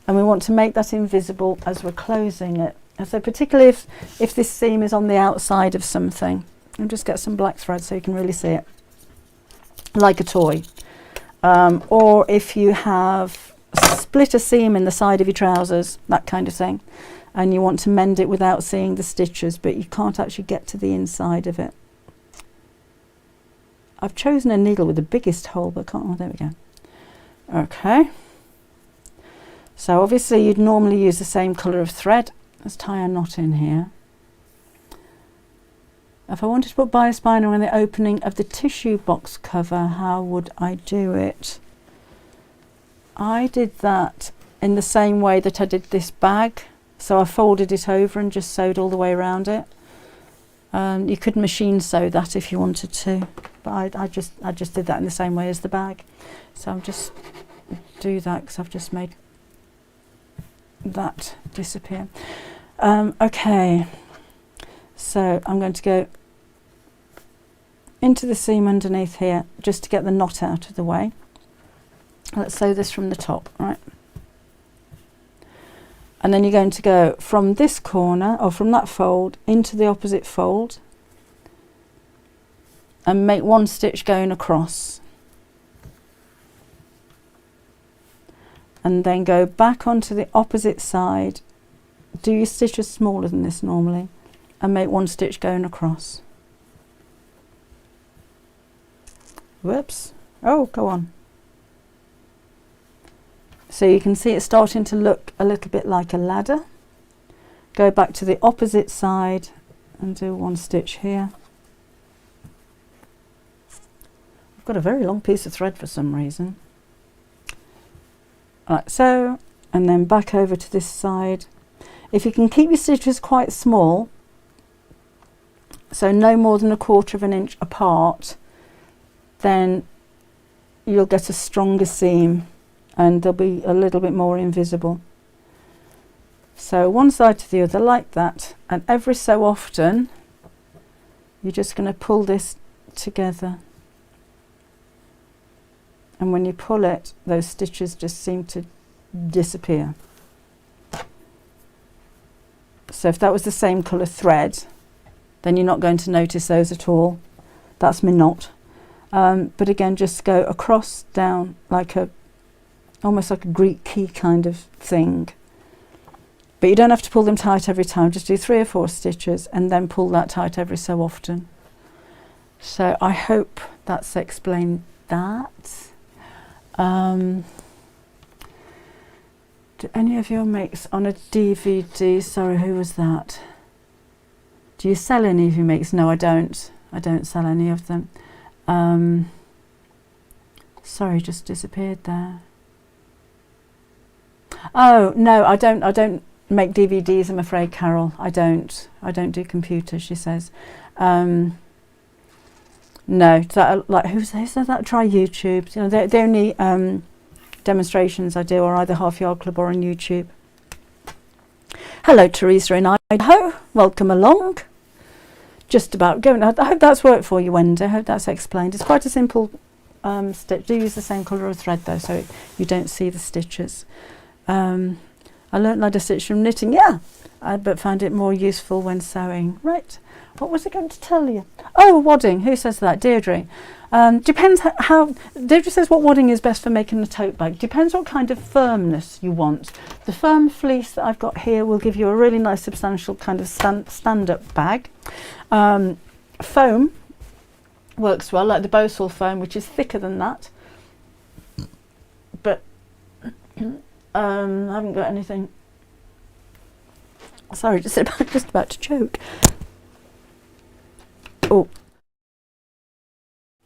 and we want to make that invisible as we're closing it. And so particularly if this seam is on the outside of something, and just get some black thread so you can really see it, like a toy. Or if you have split a seam in the side of your trousers, that kind of thing, and you want to mend it without seeing the stitches, but you can't actually get to the inside of it. I've chosen a needle with the biggest hole, but can't. Oh, there we go. Okay. So obviously you'd normally use the same colour of thread. Let's tie a knot in here. If I wanted to put bias binding on the opening of the tissue box cover, how would I do it? I did that in the same way that I did this bag. So I folded it over and just sewed all the way around it. You could machine sew that if you wanted to, but I just did that in the same way as the bag. So I'm just do that because I've just made that disappear. Okay, so I'm going to go into the seam underneath here just to get the knot out of the way. Let's sew this from the top, right? And then you're going to go from this corner or from that fold into the opposite fold and make one stitch going across. And then go back onto the opposite side. Do your stitches smaller than this normally and make one stitch going across. Whoops. Oh, go on. So you can see it's starting to look a little bit like a ladder. Go back to the opposite side and do one stitch here. I've got a very long piece of thread for some reason. Like so, and then back over to this side. If you can keep your stitches quite small, so no more than 1/4 inch apart, then you'll get a stronger seam and they'll be a little bit more invisible. So one side to the other like that, and every so often you're just going to pull this together, and when you pull it, those stitches just seem to disappear. So if that was the same colour thread, then you're not going to notice those at all. That's my knot. But again, just go across, down, like almost like a Greek key kind of thing. But you don't have to pull them tight every time. Just do 3 or 4 stitches and then pull that tight every so often. So I hope that's explained that. Do any of your makes on a DVD? Sorry, who was that? Do you sell any of your makes? No, I don't. I don't sell any of them. Sorry, just disappeared there. Oh no, I don't make DVDs. I'm afraid, Carol. I don't do computers. She says. No, that, like who says that? Try YouTube. You know, the only demonstrations I do are either Half Yard Club or on YouTube. Hello, Teresa in Idaho. Welcome along. Just about going. I hope that's worked for you, Wendy. I hope that's explained. It's quite a simple stitch. Do use the same colour of thread though, so you don't see the stitches. I learnt ladder stitch from knitting, yeah, but found it more useful when sewing. Right, what was I going to tell you? Oh, wadding. Who says that? Deirdre. Depends how. Deirdre says what wadding is best for making a tote bag. Depends what kind of firmness you want. The firm fleece that I've got here will give you a really nice, substantial kind of stand-up bag. Foam works well, like the Bosal foam, which is thicker than that. But I haven't got anything. Sorry, just about to choke. Oh,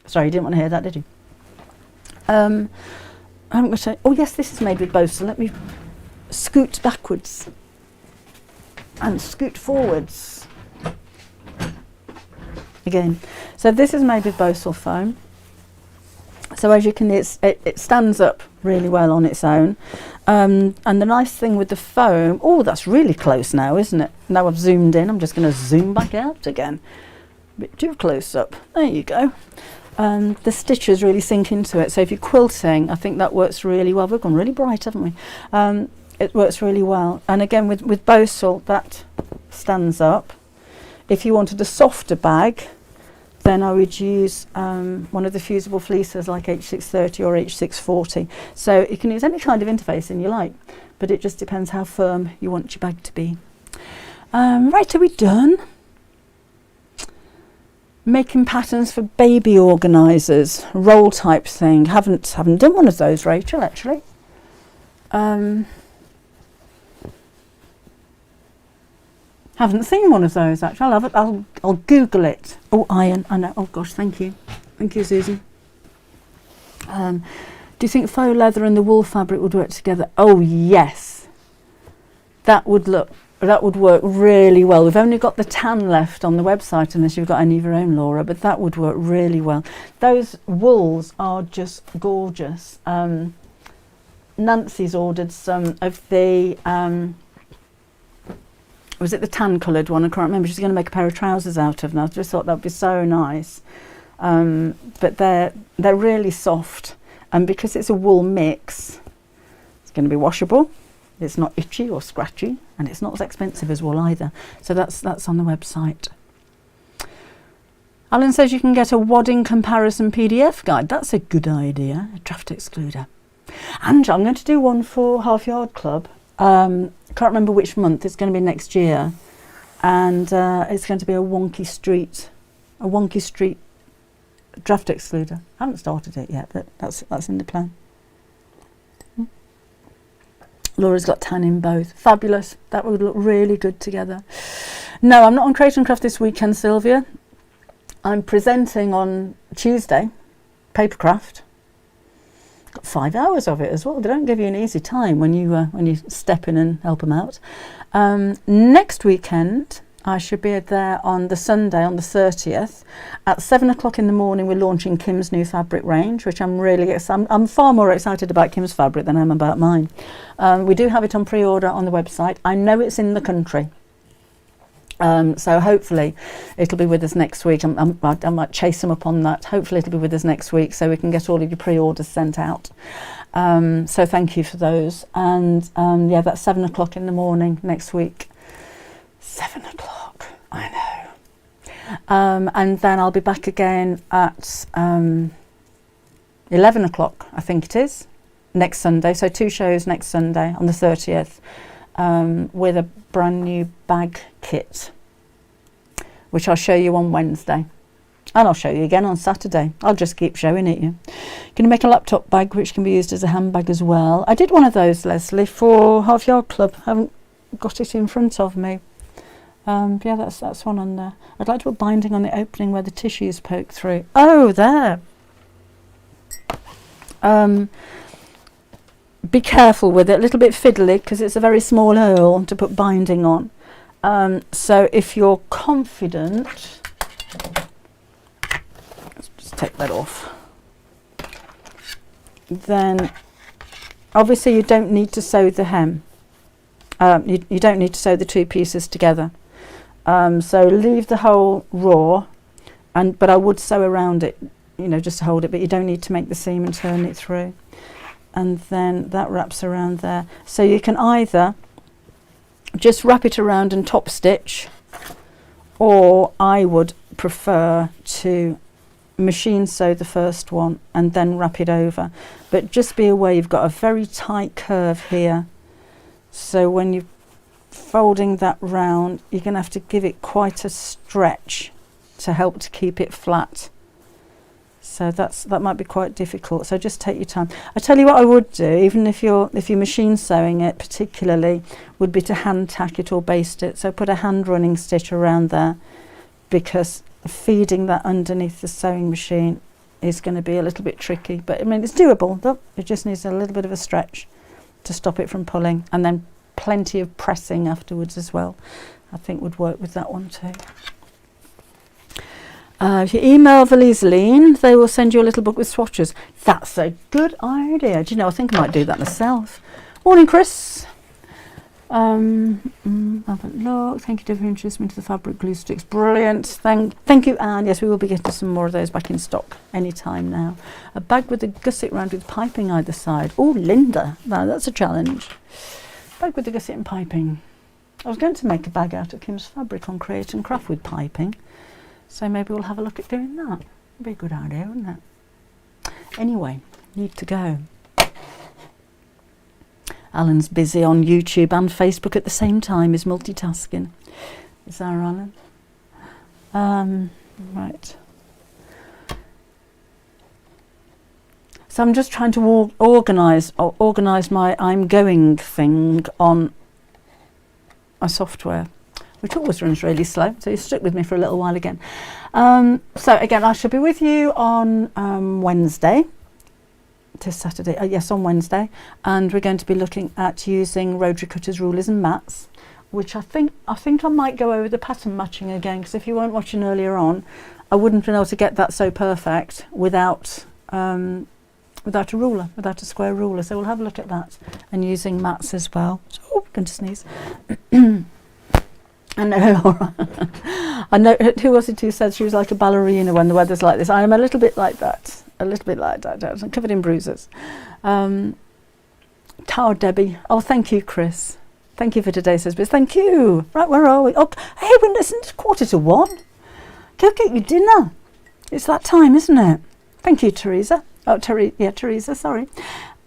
sorry, you didn't want to hear that, did you? I haven't got to. Oh yes, this is made with Bosal. Let me scoot backwards and scoot forwards again. So this is made with Bosal foam. So as you can see, it stands up really well on its own. And the nice thing with the foam, oh, that's really close now, isn't it? Now I've zoomed in, I'm just going to zoom back out again. A bit too close up. There you go. The stitches really sink into it. So if you're quilting, I think that works really well. We've gone really bright, haven't we? It works really well. And again, with Bosal, that stands up. If you wanted a softer bag, then I would use one of the fusible fleeces like H630 or H640. So you can use any kind of interfacing you like, but it just depends how firm you want your bag to be. Right, are we done? Making patterns for baby organisers, roll type thing. Haven't done one of those, Rachel, actually. Haven't seen one of those actually. I'll Google it. Oh, iron. I know. Oh gosh, thank you, Susan. Do you think faux leather and the wool fabric would work together? Oh yes, that would work really well. We've only got the tan left on the website, unless you've got any of your own, Laura. But that would work really well. Those wools are just gorgeous. Nancy's ordered some of the. Was it the tan coloured one? I can't remember. She's going to make a pair of trousers out of, and I just thought that'd be so nice. But they're really soft, and because it's a wool mix, it's going to be washable. It's not itchy or scratchy, and it's not as expensive as wool either. So that's on the website. Alan says you can get a wadding comparison PDF guide. That's a good idea. A draft excluder. And I'm going to do one for Half Yard Club. Can't remember which month. It's going to be next year, and it's going to be a wonky street draft excluder. I haven't started it yet, but that's in the plan. Laura's got tan in both. Fabulous. That would look really good together. No, I'm not on Create and Craft this weekend, Sylvia. I'm presenting on Tuesday, Papercraft. Got 5 hours of it as well. They don't give you an easy time when you step in and help them out. Next weekend, I should be there on the Sunday, on the 30th. At 7 o'clock in the morning, we're launching Kim's new fabric range, which I'm really excited. I'm far more excited about Kim's fabric than I am about mine. We do have it on pre-order on the website. I know it's in the country. So hopefully it'll be with us next week. I might chase them up on that. Hopefully it'll be with us next week so we can get all of your pre-orders sent out. So thank you for those. And yeah, that's 7 o'clock in the morning next week. 7 o'clock, I know. And then I'll be back again at 11 o'clock, I think it is, next Sunday. So 2 shows next Sunday on the 30th. With a brand new bag kit, which I'll show you on Wednesday, and I'll show you again on Saturday. I'll just keep showing it you. Going to make a laptop bag which can be used as a handbag as well. I did one of those, Leslie, for Half Yard Club. I haven't got it in front of me. Yeah, that's one on there. I'd like to put binding on the opening where the tissues poke through. Oh, there. be careful with it, a little bit fiddly because it's a very small earl to put binding on. So if you're confident, let's just take that off, then obviously you don't need to sew the hem. You don't need to sew the two pieces together. So leave the hole raw, but I would sew around it, you know, just to hold it, but you don't need to make the seam and turn it through. And then that wraps around there. So you can either just wrap it around and top stitch, or I would prefer to machine sew the first one and then wrap it over. But just be aware you've got a very tight curve here. So when you're folding that round, you're going to have to give it quite a stretch to help to keep it flat. So that might be quite difficult. So just take your time. I tell you what I would do, even if you're machine sewing it particularly, would be to hand tack it or baste it. So put a hand running stitch around there, because feeding that underneath the sewing machine is going to be a little bit tricky. But I mean, it's doable. Though. It just needs a little bit of a stretch to stop it from pulling, and then plenty of pressing afterwards as well. I think would work with that one too. If you email Valiseline, they will send you a little book with swatches. That's a good idea. Do you know, I think I might do that myself. Morning, Chris. Haven't looked. Thank you for introducing me to the fabric glue sticks. Brilliant. Thank you, Anne. Yes, we will be getting some more of those back in stock anytime now. A bag with a gusset round with piping either side. Oh, Linda. Now that's a challenge. Bag with the gusset and piping. I was going to make a bag out of Kim's fabric on Create and Craft with piping. So maybe we'll have a look at doing that. It'd be a good idea, wouldn't it? Anyway, need to go. Alan's busy on YouTube and Facebook at the same time. He's multitasking. Is that Alan? Right. So I'm just trying to organise my I'm going thing on my software, which always runs really slow, so you stuck with me for a little while again. So again, I shall be with you on Wednesday to Saturday, yes, on Wednesday, and we're going to be looking at using rotary cutters, rulers and mats, which I think I might go over the pattern matching again, because if you weren't watching earlier on, I wouldn't have been able to get that so perfect without a ruler, without a square ruler. So we'll have a look at that, and using mats as well. So, oh, I'm going to sneeze. I know, Laura. I know, who was it who said she was like a ballerina when the weather's like this? I am a little bit like that. I'm covered in bruises. Tower Debbie. Oh, thank you, Chris. Thank you for today's service. Thank you. Right, where are we? Oh, hey, we're listening to 1:45. Go get your dinner. It's that time, isn't it? Thank you, Teresa. Oh, Teresa, sorry.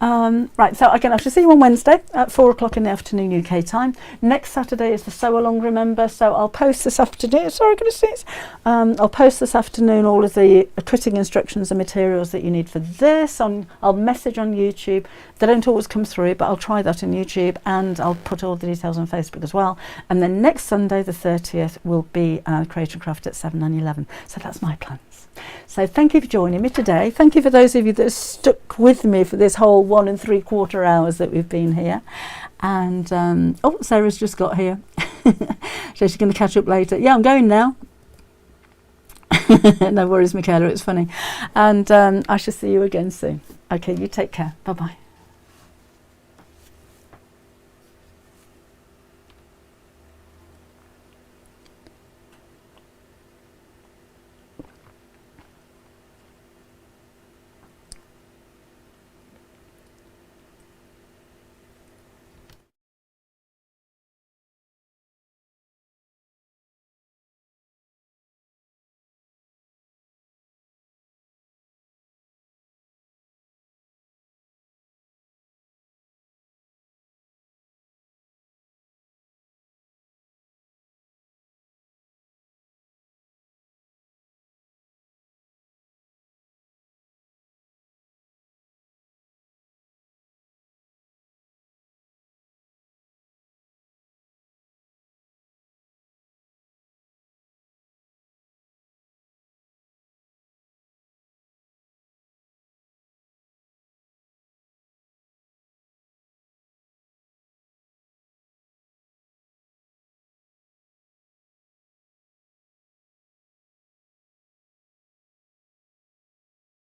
Right, so again, I shall see you on Wednesday at 4 o'clock in the afternoon UK time. Next Saturday is the sew along, remember, so I'll post this afternoon. Sorry, I'm going to sneeze. I'll post this afternoon all of the cutting instructions and materials that you need for this. I'll message on YouTube. They don't always come through, but I'll try that on YouTube, and I'll put all the details on Facebook as well. And then next Sunday, the 30th, will be Create and Craft at 7 and 11. So that's my plans. So thank you for joining me today. Thank you for those of you that stuck with me for this whole 1 3/4 hours that we've been here. And oh, Sarah's just got here. So she's going to catch up later. Yeah, I'm going now. No worries, Michaela, it's funny. And I shall see you again soon. Okay, you take care. Bye-bye.